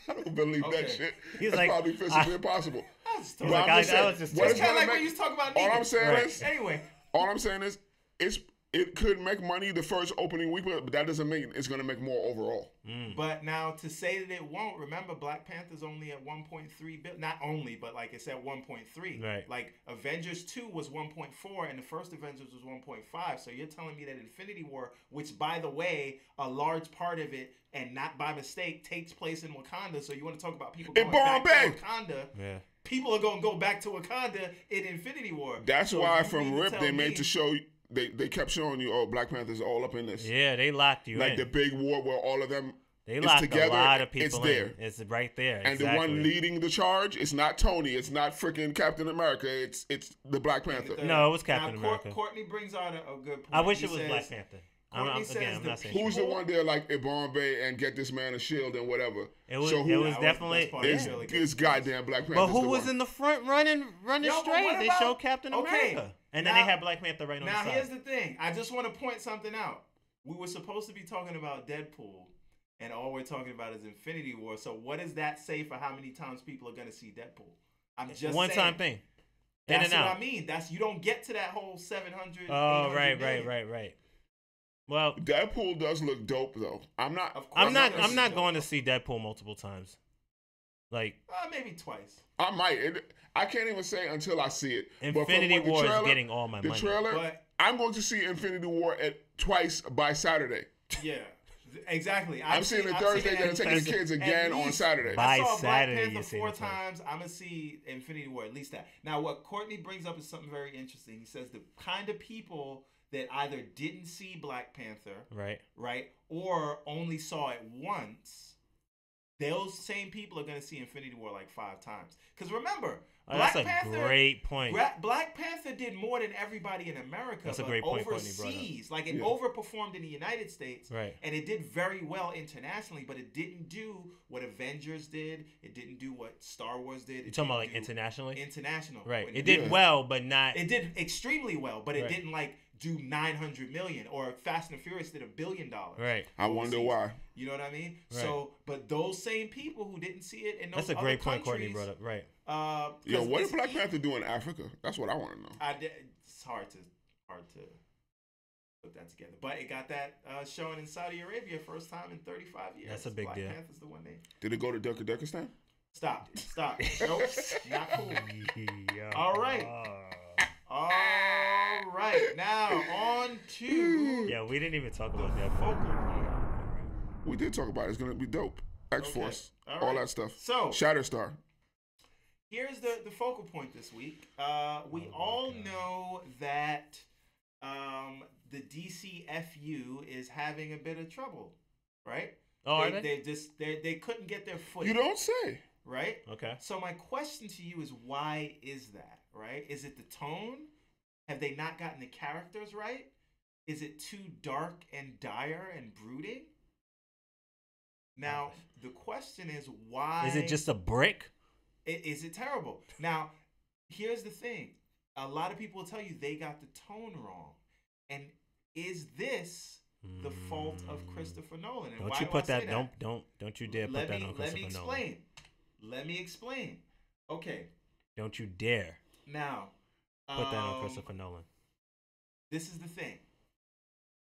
I don't believe Okay. that shit. He's That's like, probably physically impossible. I was But I I'm just saying, was just what It's is kind of gonna like when make- you was talking about all niggas. I'm saying Right. is, Anyway, all I'm saying is, it's it could make money the first opening week, but that doesn't mean it's going to make more overall. But now to say that it won't, remember Black Panther's only at 1.3 billion. Not only, but like it's at 1.3. Right. Like Avengers 2 was 1.4 and the first Avengers was 1.5. So you're telling me that Infinity War, which by the way, a large part of it and not by mistake takes place in Wakanda. So you want to talk about people going back to Wakanda? Yeah. People are going to go back to Wakanda in Infinity War. That's so why from RIP they made to show they kept showing you, oh, Black Panther's all up in this. Yeah, they locked you like in. the big war where all of them they is locked together. A lot of people it's there. In. It's right there. And the one leading the charge, it's not Tony. It's not freaking Captain America. It's the Black Panther. No, it was Captain America. Courtney brings out a good point. I wish it was Black Panther. I'm not saying who's the one there like Bombay and get this man a shield and whatever. It was definitely it's goddamn Black Panther. But who was in the front running straight? They showed Captain America. And then they had Black Panther right on the side. Now here's the thing. I just want to point something out. We were supposed to be talking about Deadpool, and all we're talking about is Infinity War. So what does that say for how many times people are going to see Deadpool? I'm just one time thing. That's what I mean. You don't get to that whole 700. Oh, right. Well, Deadpool does look dope though. I'm not going to see Deadpool multiple times. Like maybe twice. I might. I can't even say until I see it. Infinity War is getting all my money. The trailer. I'm going to see Infinity War twice by Saturday. Yeah. Exactly. I'm seeing it Thursday, then I'm taking the kids again on Saturday. I saw Black Panther 4 times. I'm going to see Infinity War, at least that. Now, what Courtney brings up is something very interesting. He says the kind of people that either didn't see Black Panther, right, or only saw it once, those same people are going to see Infinity War like 5 times. Because remember, that's a great point. Black Panther did more than everybody in America. That's a great point. Overseas, like it overperformed in the United States, and it did very well internationally. But it didn't do what Avengers did. It didn't do what Star Wars did. You're talking about like internationally? International, right? It did well, but not. It did extremely well, but it didn't like do 900 million, or Fast and Furious did $1 billion. Right. I wonder why. You know what I mean? Right. So, but those same people who didn't see it in those That's a great point Courtney brought up. Right. Yo, what did Black Panther do in Africa? That's what I want to know. It's hard to put that together, but it got that showing in Saudi Arabia first time in 35 years. That's a big Black deal. Black Panther's the one name. Did it go to Turkmenistan? Stop. Nope. Not cool. All right. All right. Now on to. Yeah, we didn't even talk about that. We did talk about it. It's gonna be dope. X-Force, okay. all that stuff. So Shatterstar. Here's the focal point this week. We all know that the DCFU is having a bit of trouble, right? Oh, they couldn't get their footing. You don't say. Right? Okay. So my question to you is, why is that, right? Is it the tone? Have they not gotten the characters right? Is it too dark and dire and brooding? Now, the question is, why... Is it just a brick? Is it terrible? Now, here's the thing. A lot of people will tell you they got the tone wrong. And is this the fault of Christopher Nolan? And don't you put that? Don't you dare put that on Christopher Nolan. Let me explain. Okay. Don't you dare. Now, put that on Christopher Nolan. This is the thing.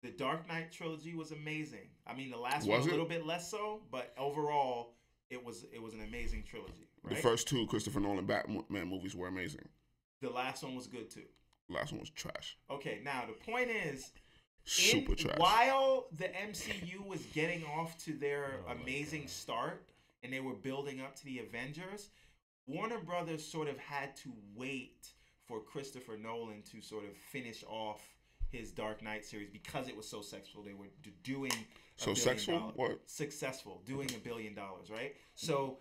The Dark Knight trilogy was amazing. I mean, the last one a little bit less so, but overall, it was an amazing trilogy. Right? The first 2 Christopher Nolan Batman movies were amazing. The last one was good too. The last one was trash. Okay, now the point is, super trash. While the MCU was getting off to their amazing start and they were building up to the Avengers, Warner Brothers sort of had to wait for Christopher Nolan to sort of finish off his Dark Knight series because it was so successful. They were doing successful, doing $1 billion, right? So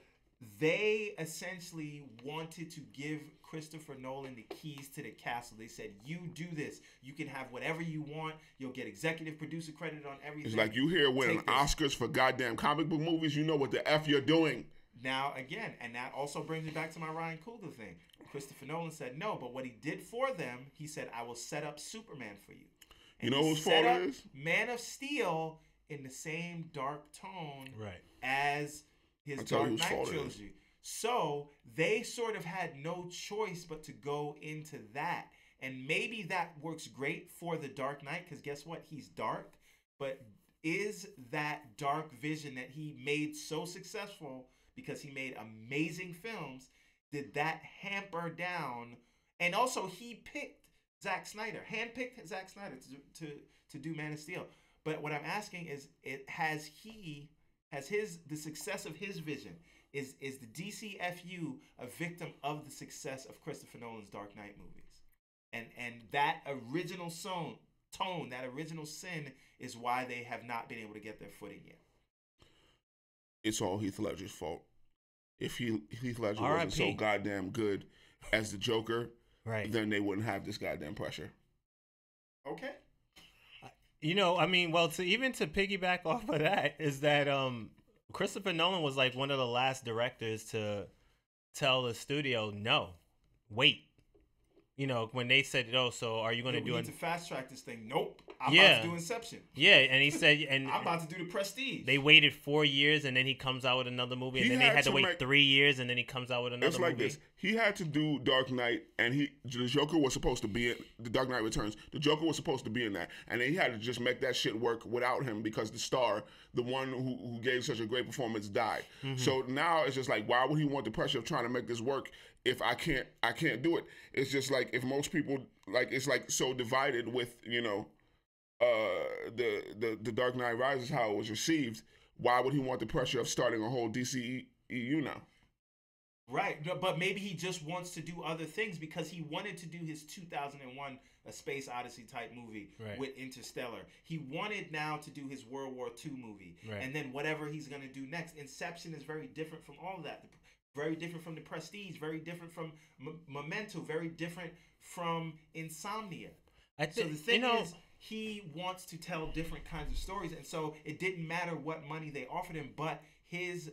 they essentially wanted to give Christopher Nolan the keys to the castle. They said, you do this. You can have whatever you want. You'll get executive producer credit on everything. It's like you here winning Oscars for goddamn comic book movies. You know what the F you're doing. Now, again, and that also brings me back to my Ryan Coogler thing. Christopher Nolan said no, but what he did for them, he said, I will set up Superman for you. And you know whose fault it is? Man of Steel in the same dark tone as his Dark Knight trilogy. So they sort of had no choice but to go into that. And maybe that works great for the Dark Knight, because guess what? He's dark. But is that dark vision that he made so successful because he made amazing films, did that hamper down? And also, he picked Zack Snyder, handpicked Zack Snyder to do Man of Steel. But what I'm asking is, the success of his vision, is the DCFU a victim of the success of Christopher Nolan's Dark Knight movies? And that original tone, that original sin, is why they have not been able to get their footing yet. It's all Heath Ledger's fault. If Heath Ledger wasn't so goddamn good as the Joker, right, then they wouldn't have this goddamn pressure. Okay. You know, I mean, well, to piggyback off of that is that Christopher Nolan was like one of the last directors to tell the studio, no, wait. You know, when they said, "Oh, so are you going to do it?" We need to fast track this thing. Nope, I'm about to do Inception. Yeah, and he said, "And I'm about to do The Prestige." They waited 4 years, and then he comes out with another movie, and then they had to wait 3 years, and then he comes out with another movie. It's like this: he had to do Dark Knight, and the Joker was supposed to be in The Dark Knight Returns. The Joker was supposed to be in that, and then he had to just make that shit work without him because the star, the one who gave such a great performance, died. Mm-hmm. So now it's just like, why would he want the pressure of trying to make this work if I can't do it? It's just like, if most people, like, it's like so divided with, you know, the Dark Knight Rises, how it was received. Why would he want the pressure of starting a whole DCEU now? Right, but maybe he just wants to do other things because he wanted to do his 2001 A Space Odyssey type movie with Interstellar. He wanted now to do his World War II movie. Right. And then whatever he's going to do next. Inception is very different from all of that. Very different from The Prestige, very different from Memento, very different from Insomnia. So the thing is, he wants to tell different kinds of stories, and so it didn't matter what money they offered him, but his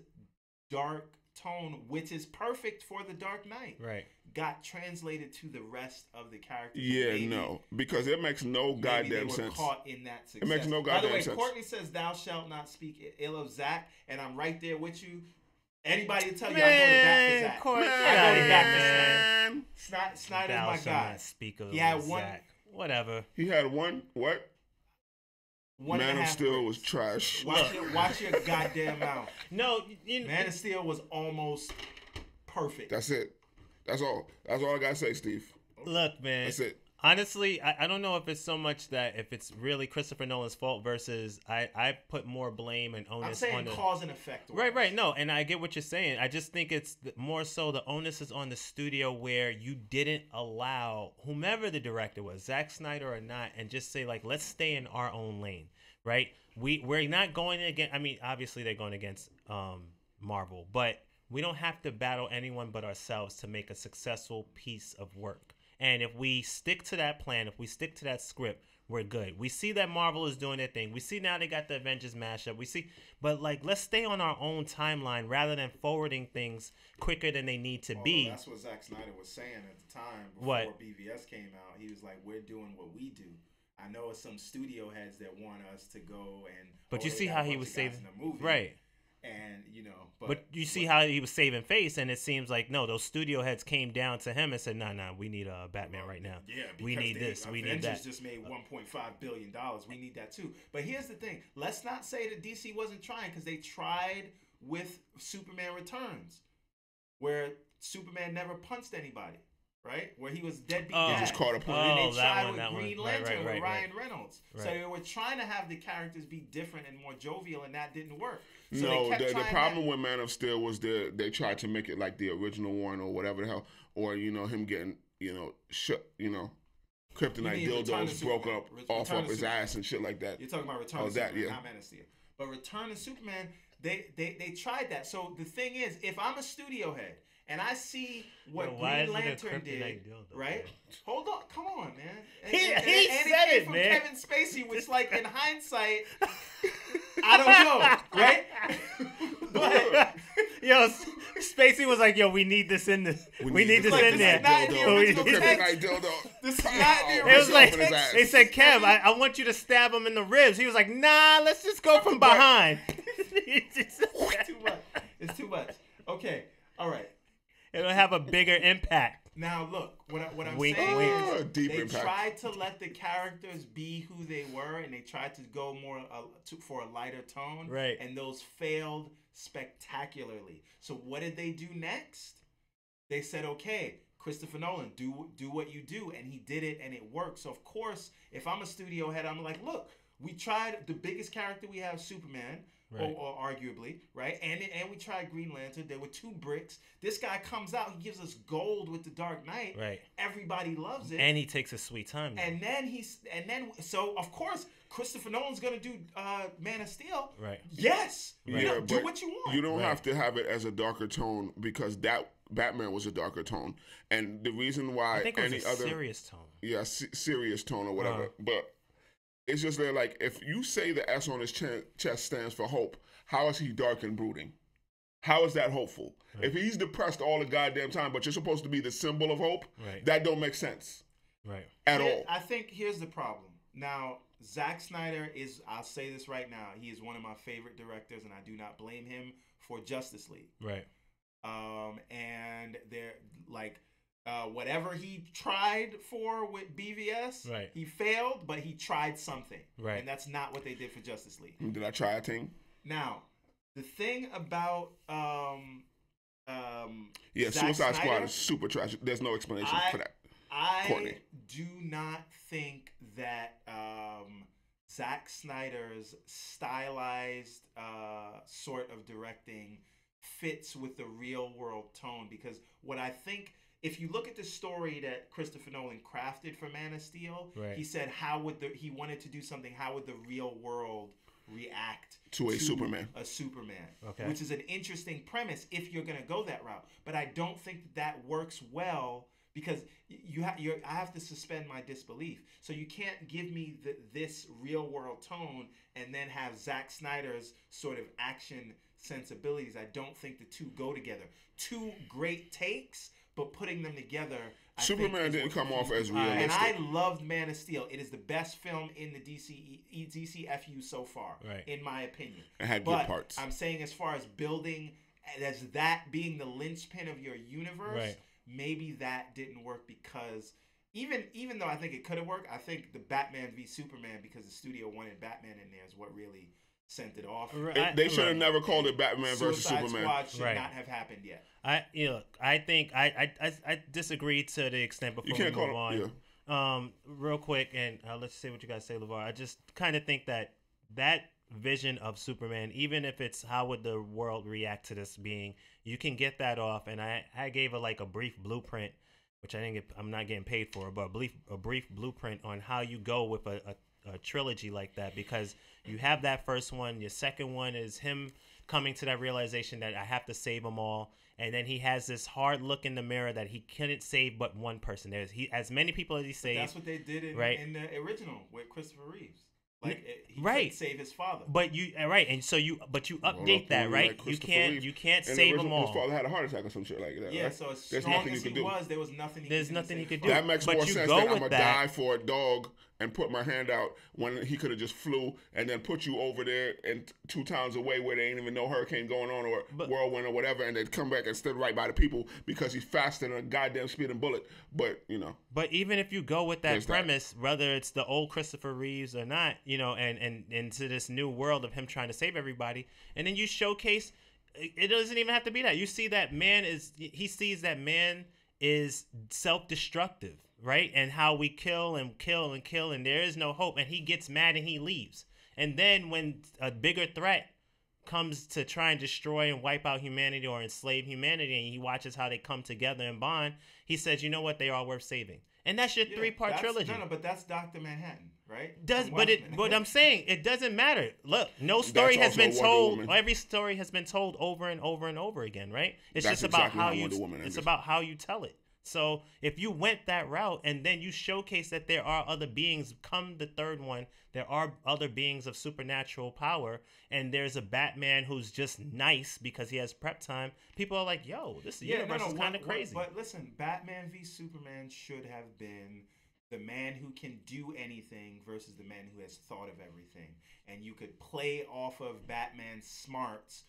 dark tone, which is perfect for The Dark Knight, got translated to the rest of the characters. Yeah, no, because it makes no goddamn sense. They were caught in that success. It makes no goddamn sense. By the way, Courtney says, "Thou shalt not speak ill of Zach," and I'm right there with you. Anybody to tell you I go to bat for Zach. I go to bat for Snyder. Snyder's my guy. Speak of Zach. Whatever. He had one Man of Steel was trash. Watch your goddamn mouth. No, Man of Steel was almost perfect. That's it. That's all. That's all I gotta say, Steve. Look, man. That's it. Honestly, I don't know if it's so much that if it's really Christopher Nolan's fault versus I put more blame and onus on the cause and effect. Right. No, and I get what you're saying. I just think it's more so the onus is on the studio where you didn't allow whomever the director was, Zack Snyder or not, and just say, like, let's stay in our own lane, right? We're not going against. I mean, obviously they're going against Marvel, but we don't have to battle anyone but ourselves to make a successful piece of work. And if we stick to that plan, if we stick to that script, we're good. We see that Marvel is doing their thing. We see now they got the Avengers mashup. But like, let's stay on our own timeline rather than forwarding things quicker than they need to be. That's what Zack Snyder was saying at the time before BVS came out. He was like, "We're doing what we do. I know it's some studio heads that want us to go and." But you see how he was saving the movie, right? And but you see how he was saving face, and it seems like no, those studio heads came down to him and said, "Nah, we need a Batman right now. Yeah, we need this, we need that." Avengers just made $1.5 billion. We need that too. But here's the thing: let's not say that DC wasn't trying, because they tried with Superman Returns, where Superman never punched anybody, right? Where he was deadbeat. Just caught a point. And they tried with Green Lantern with Ryan Reynolds. So they were trying to have the characters be different and more jovial, and that didn't work. So the problem with Man of Steel was they tried to make it like the original one or whatever the hell, or him getting kryptonite dildos broke up off his ass and shit like that. You're talking about Return of Superman, not Man of Steel. But Return of Superman, they tried that. So the thing is, if I'm a studio head and I see what Green Lantern did, right? Hold on, come on, man. And said it, from man. Kevin Spacey, which, like, in hindsight, I don't know, right? But Spacey was like, "Yo, we need this in the. We need this in there." This is not It was like they said, "Kev, I want you to stab him in the ribs." He was like, "Nah, let's just go from behind." It's too much. It's too much. Okay, all right. It'll have a bigger impact. Now look, what I'm Wink, saying wink. is Deep they impact. tried to let the characters be who they were, and they tried to go more for a lighter tone. Right. And those failed spectacularly. So what did they do next? They said, okay, Christopher Nolan, do what you do, and he did it, and it worked. So of course, if I'm a studio head, I'm like, look, we tried the biggest character we have, Superman. Right. Or arguably, right? And we tried Green Lantern. There were 2 bricks. This guy comes out. He gives us gold with the Dark Knight. Right. Everybody loves it. And he takes a sweet time. Though. And then so of course Christopher Nolan's gonna do Man of Steel. Right. Yes. Yeah, No, do but what you want. You don't have to have it as a darker tone because that Batman was a darker tone, and the reason why I think it was any a other serious tone. serious tone or whatever, but. It's just that, like, if you say the S on his chest stands for hope, how is he dark and brooding? How is that hopeful? Right. If he's depressed all the goddamn time, but you're supposed to be the symbol of hope, that don't make sense. Right. At all. I think here's the problem. Now, Zack Snyder is, I'll say this right now, he is one of my favorite directors, and I do not blame him for Justice League. Right. And they're, like... whatever he tried for with BVS, he failed, but he tried something. Right. And that's not what they did for Justice League. Did I try a thing? Now, the thing about Suicide Squad is super tragic. There's no explanation for that. I do not think that Zack Snyder's stylized sort of directing fits with the real world tone, because what I think, if you look at the story that Christopher Nolan crafted for Man of Steel, he said he wanted to do something, how would the real world react to a Superman? A Superman, which is an interesting premise if you're going to go that route. But I don't think that works well, because I have to suspend my disbelief. So you can't give me this real world tone and then have Zack Snyder's sort of action sensibilities. I don't think the two go together. 2 great takes, but putting them together, Superman didn't come off as realistic. And I loved Man of Steel. It is the best film in the DCFU so far, in my opinion. It had good parts. I'm saying, as far as building, as that being the linchpin of your universe, maybe that didn't work, because even though I think it could have worked, I think the Batman v Superman, because the studio wanted Batman in there, is what really sent it off. They should have never called it Batman versus Suicide Superman. Squad should not have happened yet. I think I disagree to the extent before we move on. Real quick, and let's see what you guys say, LeVar. I just kind of think that vision of Superman, even if it's how would the world react to this being, you can get that off. And I gave a brief blueprint, which I'm not getting paid for, but a brief blueprint on how you go with a trilogy like that, because you have that first one. Your second one is him coming to that realization that I have to save them all, and then he has this hard look in the mirror that he couldn't save but one person. As many people as he saved. That's what they did in the original with Christopher Reeves. He couldn't save his father. But you and so you update that, right? Like you can't save them all. His father had a heart attack or some shit like that. Yeah, right? So as strong as he was, there was nothing. There's nothing he could do. That makes more sense than I'm gonna die for a dog and put my hand out, when he could have just flew and then put you over there and 2 towns away where they ain't even no hurricane going on or whirlwind or whatever, and they'd come back and stood right by the people because he's faster than a goddamn speeding bullet. But But even if you go with that premise, whether it's the old Christopher Reeves or not, and into this new world of him trying to save everybody, and then you showcase, it doesn't even have to be that. You see that he sees that man is self-destructive, right? And how we kill and kill and kill, and there is no hope, and he gets mad and he leaves. And then when a bigger threat comes to try and destroy and wipe out humanity or enslave humanity, and he watches how they come together and bond, he says, you know what, they are worth saving. And that's your 3-part trilogy. No, but that's Dr. Manhattan, right? But I'm saying it doesn't matter. Look, no story has been told. Every story has been told over and over and over again, right? It's just about how you. It's about how you tell it. So if you went that route and then you showcase that there are other beings, come the third one, there are other beings of supernatural power, and there's a Batman who's just nice because he has prep time, people are like, yo, this universe is kind of crazy. But listen, Batman v Superman should have been the man who can do anything versus the man who has thought of everything. And you could play off of Batman's smarts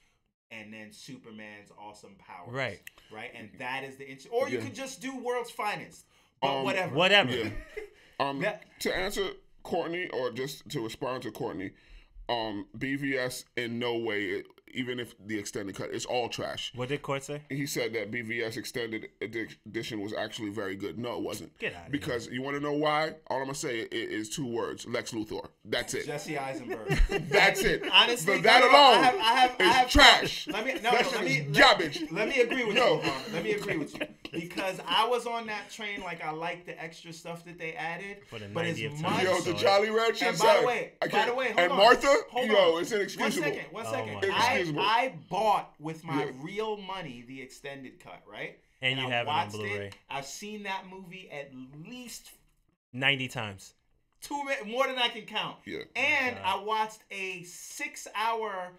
and then Superman's awesome powers. Right. Right, and that is the or you could just do World's Finest. But whatever. Whatever. Yeah. To answer Courtney, or just to respond to Courtney, BVS in no way, even if the extended cut, it's all trash. What did Court say? He said that BVS extended edition was actually very good. No, it wasn't. Get out of Because you want to know why? All I'm gonna say is 2 words: Lex Luthor. That's it. Jesse Eisenberg. That's it. Honestly, but that alone I have trash. Let me garbage. Let me agree with you. Let me agree with you, because I was on that train. Like, I like the extra stuff that they added, but as much. Yo, the Jolly Rancher. And by the way, hold and on. Martha, Hold it's inexcusable. One second. Inexcusable. I bought with my real money the extended cut, right? And you have it on Blu-ray. I've seen that movie at least 90 times. More than I can count. Yeah. And I watched a 6-hour,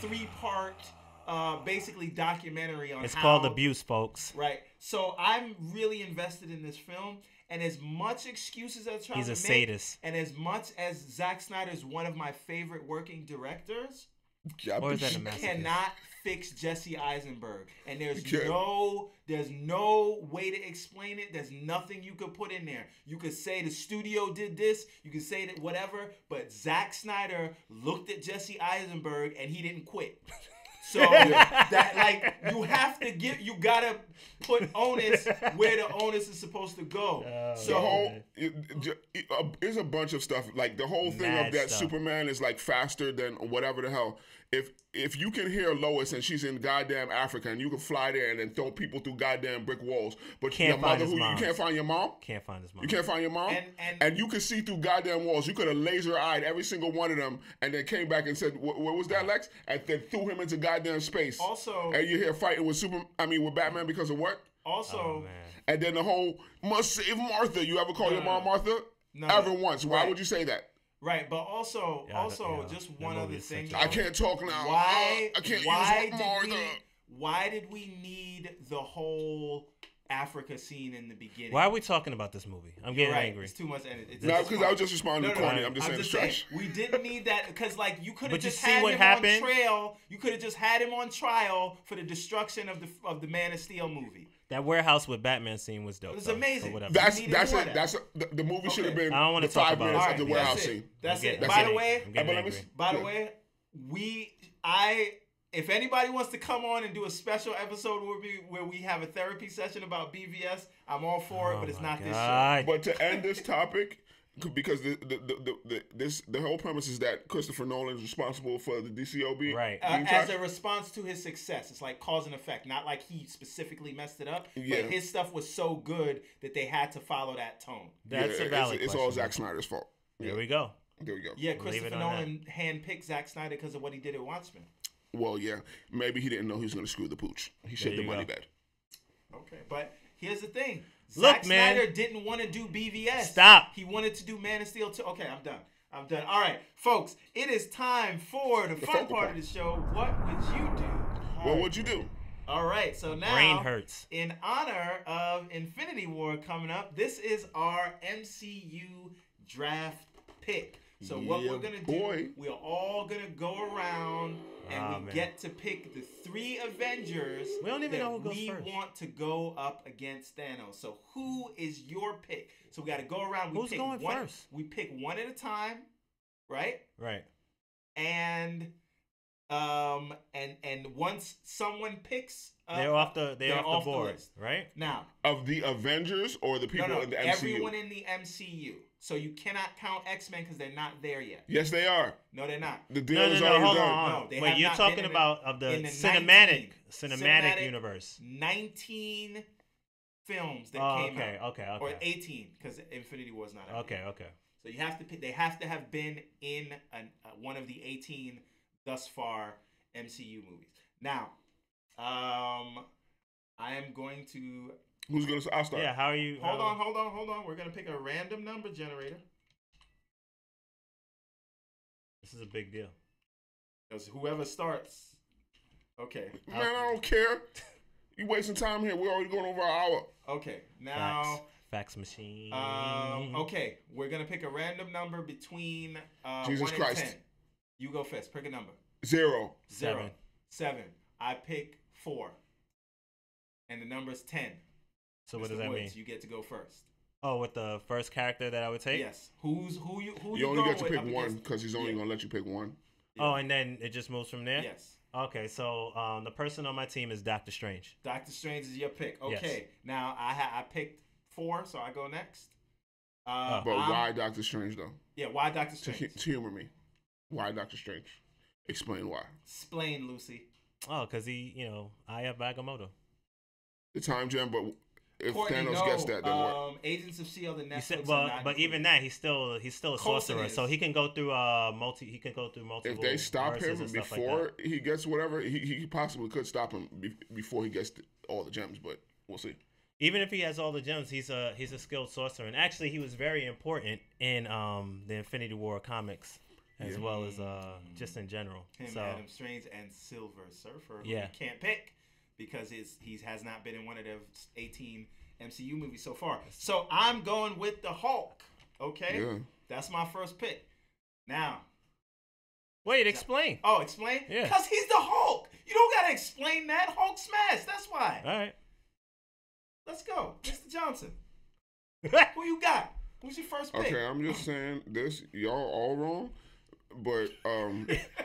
3-part, basically documentary on It's called Abuse, folks. Right. So I'm really invested in this film. And as much excuses as He's a make, sadist. and as much as Zack Snyder is one of my favorite working directors, Or is that a you masochist? cannot fix Jesse Eisenberg. And there's no way to explain it. There's nothing you could put in there. You could say the studio did this. You could say that whatever. But Zack Snyder looked at Jesse Eisenberg and he didn't quit. So that, like, you gotta put onus where the onus is supposed to go. There's a bunch of stuff. Like, the whole thing of that Superman is like faster than whatever the hell. If you can hear Lois and she's in goddamn Africa and you can fly there and then throw people through goddamn brick walls, but your mother, you can't find your mom? Can't find his mom. You can't find your mom? And you can see through goddamn walls. You could have laser-eyed every single one of them and then came back and said, what was that, Lex? And then threw him into goddamn space. Also, and you're here fighting with with Batman because of what? Also, and then the whole must save Martha. You ever call your mom Martha? No. Ever once. Why would you say that? Right, but also, just one other thing. I can't talk now. Why? I can't use Martha. Why did we need the whole Africa scene in the beginning? Why are we talking about this movie? I'm getting angry. It's too much. No, because I was just responding to Courtney. I'm just saying it's trash. We didn't need that because, like, you could have But you just see had what him happened? on trail. You could have just had him on trial for the destruction of the Man of Steel movie. That warehouse with Batman scene was dope. It was amazing. That's it. The movie should have been. I don't want to the talk 5 about minutes it. of the warehouse scene. That's it. That's By it. the way, if anybody wants to come on and do a special episode where we have a therapy session about BVS, I'm all for it, but it's not this show. But to end this topic, because the whole premise is that Christopher Nolan is responsible for the DCOB. Right. As a response to his success. It's like cause and effect. Not like he specifically messed it up, but his stuff was so good that they had to follow that tone. That's a valid It's all Zack Snyder's fault. There we go. There we go. Yeah, Christopher Nolan handpicked Zack Snyder because of what he did at Watchmen. Well, yeah. Maybe he didn't know he was going to screw the pooch. He shit the money bed. Okay, but here's the thing. Look, Zack man. Snyder didn't want to do BVS. Stop. He wanted to do Man of Steel 2. Okay, I'm done. All right, folks, it is time for the fun part of the show. What would you do? What would you do? All right, so now, brain hurts. In honor of Infinity War coming up, this is our MCU Draft Pick. So what we're going to do, we're all going to go around and we get to pick the 3 Avengers we don't even know who goes we first. Want to go up against Thanos. So who is your pick? So we got to go around. Who's going first? We pick one at a time, right? Right. And once someone picks, they're off the board, list. Right? Now, of the Avengers or the people in the MCU? Everyone in the MCU. So you cannot count X-Men because they're not there yet. Yes, they are. No, they're not. The deal is already hold done. on. No, wait, you're talking about of the cinematic universe. 19 films that came out. Okay. Or 18 because Infinity War's not out. Okay. So you have to pick. They have to have been in one of the 18 thus far MCU movies. Now, I am going to. Who's going to? I'll start. Yeah. How are you? Hold on. We're gonna pick a random number generator. This is a big deal. Because whoever starts. Okay. Man, I don't care. You wasting time here. We're already going over an hour. Okay. Now. Fax machine. Okay. We're gonna pick a random number between Jesus 1 Christ. and 10. You go first. Pick a number. 0. 7. I pick 4. And the number's 10. So Mr. what does that Woods, mean? you get to go first. Oh, with the first character that I would take? Yes. Who You you only going get to with pick up one against- because he's only gonna let you pick one. Yeah. Oh, and then it just moves from there? Yes. Okay, so the person on my team is Doctor Strange. Doctor Strange is your pick. Okay. Yes. Now I picked 4, so I go next. But why Doctor Strange though? Yeah, why Doctor To Strange? humor me. Why Doctor Strange? Explain why. Explain, Lucy. Oh, because he, I have Agamotto. The time gem, but if Courtney, Thanos no. gets that, then what? Agents of S.H.I.E.L.D. and You Netflix said, are not but even included. that, he's still a Coulson sorcerer, is. so he can go through multiple. If they stop verses him and stuff like before he gets whatever, he possibly could stop him before he gets all the gems, but we'll see. even if he has all the gems, he's a skilled sorcerer, and actually he was very important in the Infinity War comics as well as just in general. Him, So Adam Strange, and Silver Surfer, who Yeah. you can't pick because he has not been in one of the 18 MCU movies so far. So I'm going with the Hulk. Okay, Yeah. that's my first pick. Now, wait, explain. oh, explain? Yeah. Because he's the Hulk. You don't gotta explain that. Hulk smash. That's why. All right. Let's go, Mr. Johnson. Who you got? Who's your first pick? Okay, I'm just saying this. Y'all all wrong, but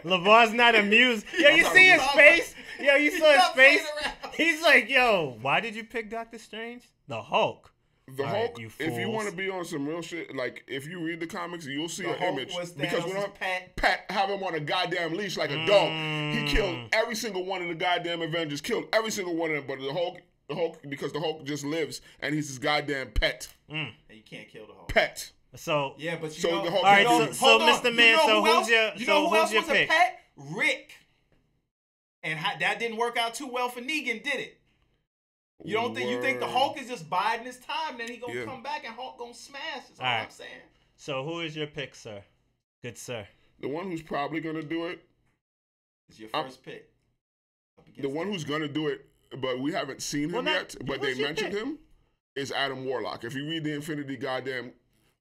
LeVar's not amused. Yo, you I'm see his not- face? Yo, you saw his not playing face? around. He's like, yo, why did you pick Doctor Strange? The Hulk. the All Hulk. right, you If you fools. want to be on some real shit, like if you read the comics, you'll see The an Hulk image was because we Thanos' don't pet. have him on a goddamn leash like a dog. He killed every single one of the goddamn Avengers. Killed every single one of them. But the Hulk, because the Hulk just lives and he's his goddamn pet. And you can't kill the Hulk. Pet. So Yeah, but you So know, the Hulk All right, can't do so it. hold on. Mr. Man, You know so who who's else- your you so know who who's else your was pick? a pet? Rick. And that didn't work out too well for Negan, did it? You don't think you think the Word. Hulk is just biding his time, then he gonna Yeah. come back and Hulk gonna smash? That's all All I'm right. saying. So who is your pick, sir? Good sir. The one who's probably gonna do it. It's your first pick. Up against The one that. who's gonna do it, but we haven't seen Well, him not- yet. But they who's your mentioned pick? him. Is Adam Warlock. If you read the Infinity goddamn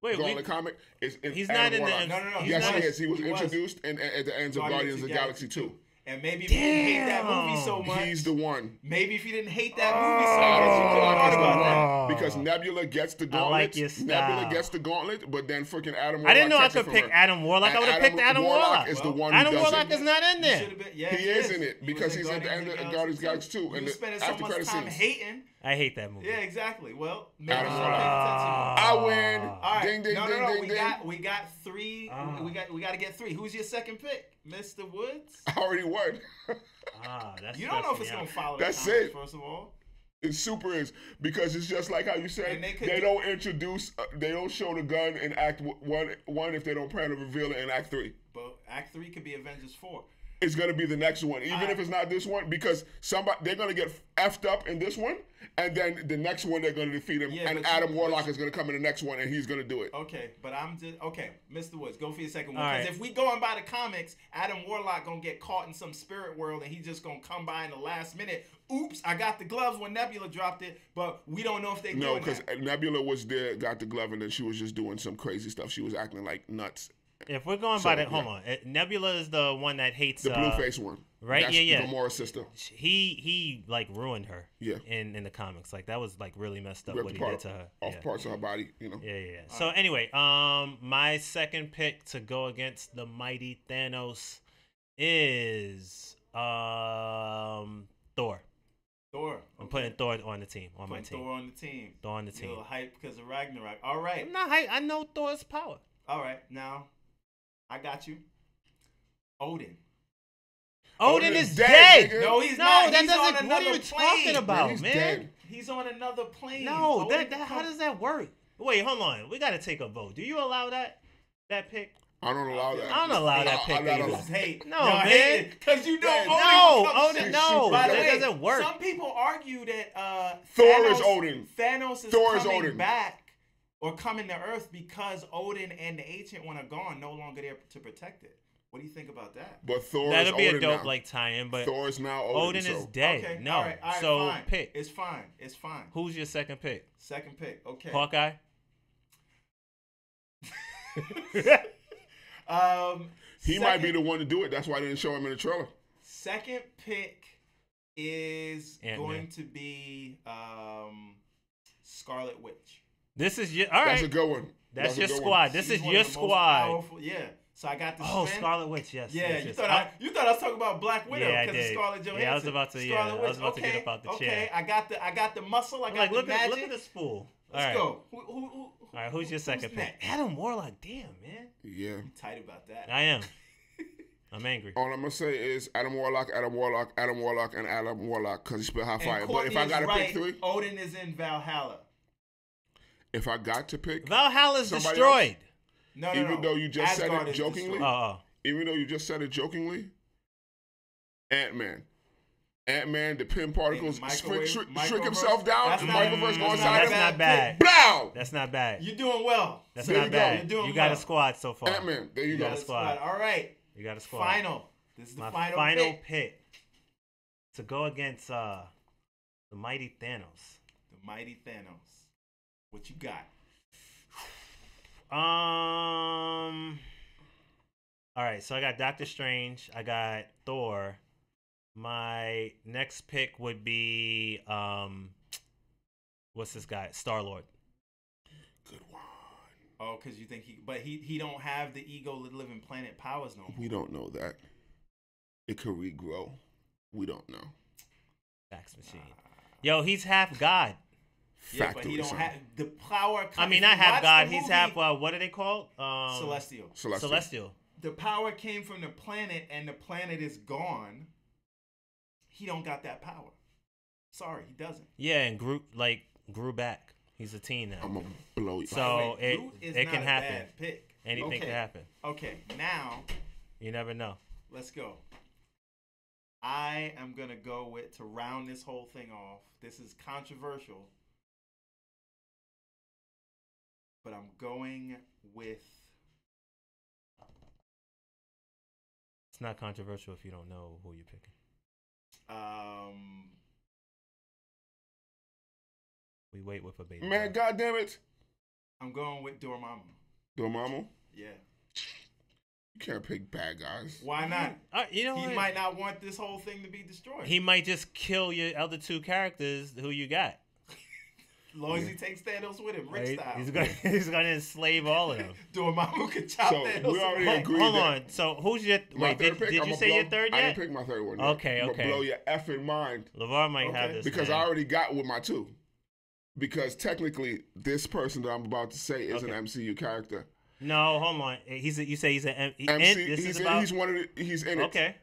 Wait, Gauntlet comic, it's he's Adam not in Warlock. the. No. he's Yes, not he in- is. He was introduced at the ends of Guardians of the Galaxy 2. And maybe if you didn't hate that movie so Damn. much, He's the one. maybe if you didn't hate that movie so Adam much, you could have Warlock thought is the about that. one because Nebula gets the I gauntlet. like your Nebula style. gets the gauntlet, but then freaking Adam Warlock I didn't know I takes it could from pick her. Adam Warlock. And I would have picked Adam Warlock. is the Well, one Adam who does Warlock it. is not in You there. should have been. Yeah, He is in it He because was in he's at the end of Guardians of the Galaxy 2 You and the spending so after much credit time scenes. hating. I hate that movie. Yeah, exactly. Well, maybe Adam you should Warlock. pay attention. I win. All right. Ding, ding, no, ding, no. ding, We ding. got 3. We got to get 3. Who's your second pick, Mr. Woods? I already won. That's You don't know if it's stressing me gonna out. follow. That's the comics, it. First of all, It super is because it's just like how you said And they could they do- don't introduce, they don't show the gun in Act 1 if they don't plan to reveal it in Act 3. but Act 3 could be Avengers 4. It's gonna be the next one, even if it's not this one, because they're gonna get effed up in this one, and then the next one they're gonna defeat him, Yeah, and but Adam you- Warlock but is gonna come in the next one, and he's gonna do it. Okay, but I'm just Mr. Woods, go for your second one. All Because right. if we going by the comics, Adam Warlock gonna get caught in some spirit world, and he's just gonna come by in the last minute. Oops, I got the gloves when Nebula dropped it, but we don't know if they No, doing because that. Nebula was there, got the glove, and then she was just doing some crazy stuff. She was acting like nuts. If we're going So, by that, hold yeah. on. Nebula is the one that hates The blue face one, right? That's Yeah. Gamora's sister. He like ruined her. Yeah. In the comics, like that was like really messed up Ripped what he apart did to her. off Yeah. parts of her body, you know. Yeah. So anyway, my second pick to go against the mighty Thanos is Thor. Thor. I'm putting Thor on the team. On my Putting team. Thor on the team. Thor on the You're a team. little hype because of Ragnarok. All right. I'm not hype. I know Thor's power. All right. Now, I got you. Odin. Odin Odin is is dead, dead. nigga. No, he's No, not. that He's on doesn't. What are another you talking plane. about, he's man? dead. He's on another plane. No, Odin how come- does that work? Wait, hold on. We gotta take a vote. Do you allow that pick? I don't allow that. I don't allow that pick I don't either. allow- This is hate. No, Y'all man. hate it because you know No, Odin No, will come Odin, shit. no, By the that way, doesn't work. Some people argue that Thor Thanos, is Odin. Thanos is Thor is coming Odin. back or coming to Earth because Odin and the Ancient One are gone, no longer there to protect it. What do you think about that? But Thor That'll is be Odin a dope now. like tie-in, but Thor is now Odin Odin. is so. dead. Okay, No, all right, so fine. pick. It's fine. It's fine. Who's your second pick? Second pick. Okay. Hawkeye. He might be the one to do it. That's why they didn't show him in the trailer. Second pick. is Ant-Man. going to be Scarlet Witch. This is your all right. That's a good one. That's a your good squad. one. This She's is one your of the most squad. powerful- yeah. So I got the Oh, strength. Scarlet Witch. Yes. Yeah, yes, you yes. thought I was talking about Black Widow Yeah, I because of did. Scarlett Johansson. Yeah, I was about to. Scarlet I Witch. was about to get up out the okay. chair. I got the muscle. I I'm got like, the look magic. at this fool. Let's all right. go. All right, who's your second pick? next? Adam Warlock. Damn, man. Yeah. I'm tight about that. I am. I'm angry. All I'm gonna say is Adam Warlock, Adam Warlock, Adam Warlock, and Adam Warlock because he spit high fire. And But if I Courtney gotta is pick right. three, Odin is in Valhalla. if I got to pick, Valhalla's Somebody destroyed. No, even though you just Asgard said it is jokingly, destroyed. even though you just said it jokingly, Ant-Man. Ant-Man, the pin particles, shrink himself down, That's the not- microverse that's goes not inside That's him. not bad. Blow! That's not bad. You're doing well. That's There not you go. bad. You're doing You got a well. squad so far. Ant-Man, there you You go. got a squad. All right. You got a squad. Final. This is the My final pick. pick to go against the mighty Thanos. The mighty Thanos. What you got? All right, so I got Doctor Strange. I got Thor. My next pick would be what's this guy? Star-Lord. Good one. Oh, because you think he don't have the ego living planet powers no more. We don't know that. It could regrow. We don't know. Fax machine. Yo, he's half God. Yeah, but he Factory, don't son. have the power. I mean, if not you half watch God. the He's movie, half. What are they called? Celestial. Celestial. The power came from the planet, and the planet is gone. He don't got that power. Sorry, he doesn't. Yeah, and grew back. He's a teen now. I'm going to blow you. So Wait, Groot is it not can a happen. bad pick. Anything Okay. can happen. Okay, now You never know. let's go. I am gonna go with to round this whole thing off. This is controversial, but I'm going with. It's not controversial if you don't know who you're picking. We wait with a baby. Man, goddamn it. I'm going with Dormammu. Dormammu, Yeah. you can't pick bad guys. Why not? You know He what? might not want this whole thing to be destroyed. He might just kill your other two characters who you got. As long as he takes Thanos with him, Rick Right? style. He's gonna enslave all of them. Dormammu could chop So, Thanos. we already away. agreed. Hold that. on. So who's your My wait? third pick, Did I'ma you say blow- your third I yet? didn't pick my third one yet. Okay, I'ma okay. blow your effing mind LeVar might Okay. have this because I man. already got with my two. Because technically, this person that I'm about to say is Okay. an MCU character. No, hold on. You say he's an He's one of the, he's in it. Okay.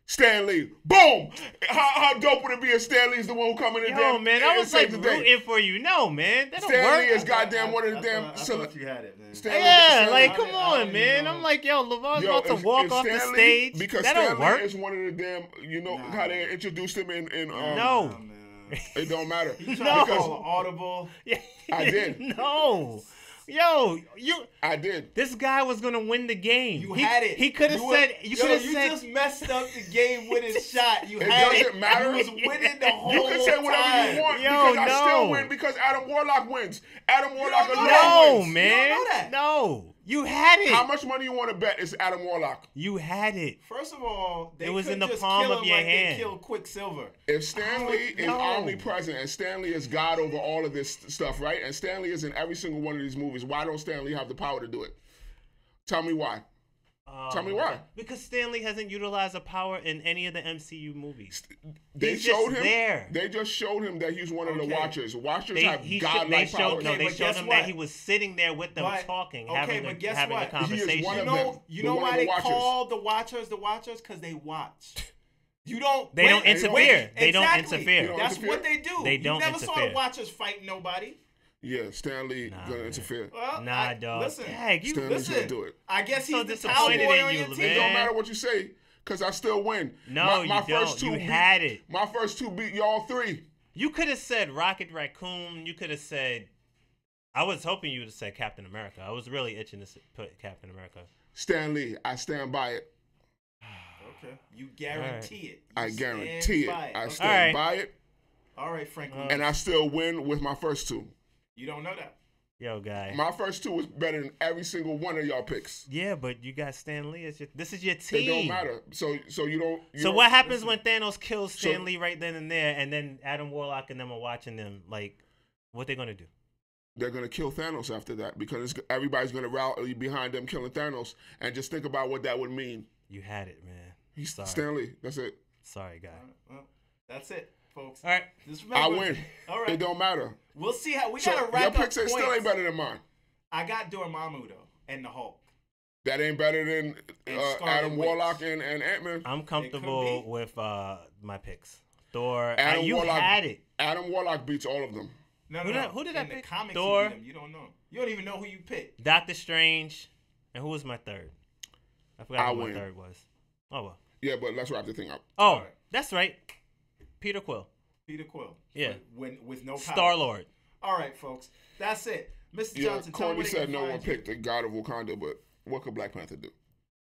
Stan Lee. Boom! How dope would it be if Stan Lee's the one who come in and Yo, man, I and was save like the day? rooting for you. No, man, that don't Stan work. Lee is goddamn one of the damn. I thought you had it, man. Yeah, Stan like Lee- come I on, didn't man. know. I'm like, yo, LeVar's Yo, about to walk off the Stan Lee- stage. because That Stan don't Lee work. is one of the damn. You know Nah, how they man. introduced him in No. man. It don't matter. He No. tried to call an audible. Yeah. I did. No. Yo, I did. this guy was gonna win the game. You He- had it. He could have said. You could have You said. just messed up the game with his shot. You It had doesn't it. matter. You was winning the whole You can say whatever time. you want Yo, because I still no. win because Adam Warlock wins. Adam Warlock don't know alone No, wins. man. You don't know that. No, you had it. How much money you want to bet is Adam Warlock? You had it. First of all, they It was could in the just palm kill of him your like hand. They killed Quicksilver. If Stanley is no. omnipresent and Stanley is God over all of this stuff, right? And Stanley is in every single one of these movies, why don't Stanley have the power to do it? Tell me why. Tell me why. Because Stanley hasn't utilized the power in any of the MCU movies. They He's showed just him. there. They just showed him that he's one of the Okay. Watchers. Watchers They, have they godlike showed powers. no, Okay, they but showed guess him what? that he was sitting there with them But- talking, okay, having, but a, guess having a what? He is conversation. one You of know, them. you The know one of why the they Watchers. call the Watchers? Because they watch. You don't. They don't wait, interfere. wait, They don't exactly. interfere. They don't That's interfere? what they do. They don't You never saw interfere. the Watchers fight nobody. Yeah, Stanley Nah, gonna man. interfere. Well, Nah, dog. Listen, Dang, you Stanley's listen. gonna do it. I guess So he's the disappointed cowboy in on you, your man. team. It don't matter what you say, cause I still win. No, you don't. You had it. My first two beat y'all three. You could have said Rocket Raccoon. You could have said. I was hoping you would have said Captain America. I was really itching to put Captain America. Stanley, I stand by it. Okay. You guarantee it. You I stand guarantee it. by I Okay. stand Alright. by it, All right, Frank. and I still win with my first two. You don't know that. Yo, guy. My first two was better than every single one of y'all picks. Yeah, but you got Stan Lee. This is your It team. don't matter. So you don't. So what happens when Thanos kills Stan Lee right then and there, and then Adam Warlock and them are watching them? Like, what they gonna do? They're gonna kill Thanos after that because everybody's gonna rally behind them killing Thanos, and just think about what that would mean. You had it, man. He's Sorry. Stan Lee. That's it. Sorry, guy. Well, that's it, folks. All right. Just I remember, win. All right. It don't matter. We'll see how we So gotta your rack up picks points. still ain't better than mine. I got Dormammu though, and the Hulk. That ain't better than Scarlet Adam Witch. Warlock and Ant-Man. I'm It comfortable could be. with my picks. Thor. Adam You Warlock, had it. Adam Warlock beats all of them. No, Who did I In the pick? comics, Thor. you beat him. You don't know. You don't even know who you picked. Doctor Strange. And who was my third? I forgot I who win. my third was. Oh, well. Yeah, but let's wrap the thing up. Oh, All right. that's right. Peter Quill. Peter Quill. Yeah. With no power. Star-Lord. All right, folks. That's it. Mr. Yeah, Johnson, tell me Corny where they said can no one find you. picked the God of Wakanda, but what could Black Panther do?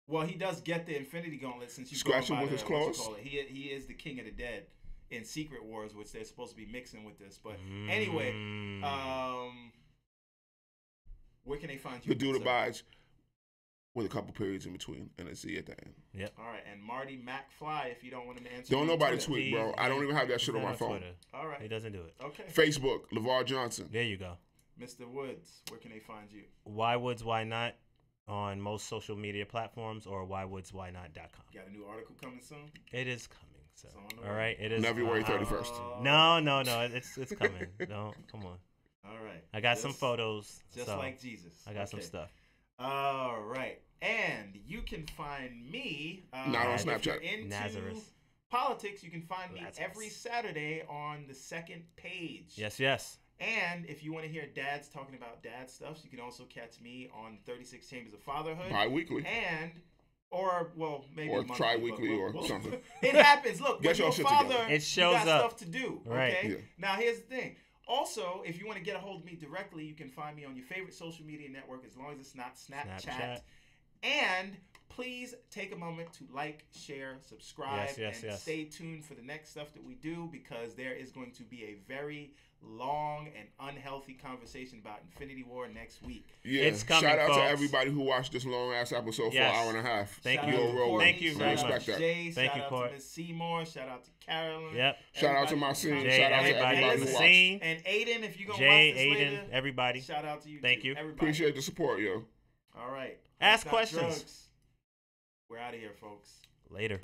Well, he does get the Infinity Gauntlet since you Scratch go him by with the, his what you claws? call it. He is the King of the Dead in Secret Wars, which they're supposed to be mixing with this. But anyway, where can they find you? The dude sir? abides with a couple periods in between and a Z at the end. Yep. All right, and Marty McFly, if you don't want him to answer. Don't on nobody Twitter. tweet, bro. I don't even have that shit on my phone. Twitter. All right. He doesn't do it. Okay. Facebook, LeVar Johnson. There you go. Mr. Woods, where can they find you? Why Woods, Why Not on most social media platforms or whywoodwhynot.com. Got a new article coming soon? It is coming, so. It's on the All way. right, it is. February 31st. No, it's coming. Don't come on. All right. I got some photos. Just so like Jesus. I got some stuff. All right. And you can find me Not on if Snapchat. you're into Nazareth. politics, you can find me Lazarus. every Saturday on the second page. Yes. And if you want to hear dads talking about dad stuff, you can also catch me on 36 Chambers of Fatherhood. Bi-weekly. And maybe Or monthly, tri-weekly but or something. It happens. Look, Get with your your shit father, together. It shows you got up. stuff to do. Right. Okay. Yeah. Now here's the thing. Also, if you want to get a hold of me directly, you can find me on your favorite social media network, as long as it's not Snapchat. And please take a moment to like, share, subscribe, Yes. stay tuned for the next stuff that we do, because there is going to be a very long and unhealthy conversation about Infinity War next week. Yeah. It's coming, Shout out folks. to everybody who watched this long ass episode for Yes. an hour and a half. Thank Shout you. out to Yo, Rowan. Thank you Courtney, very shout out much. to Jay, Thank shout you, out Court. to Miss Seymour, shout out to Carolyn. Yep. Shout out to Everybody Maxine. who Jay, Shout out to everybody everybody in who the watched. scene. And Aiden, if you're going to Jay, watch this Aiden, later, everybody. shout out to you. Thank too. you. Everybody. Appreciate the support, yo. All right. Ask Not questions. drugs. We're out of here, folks. Later.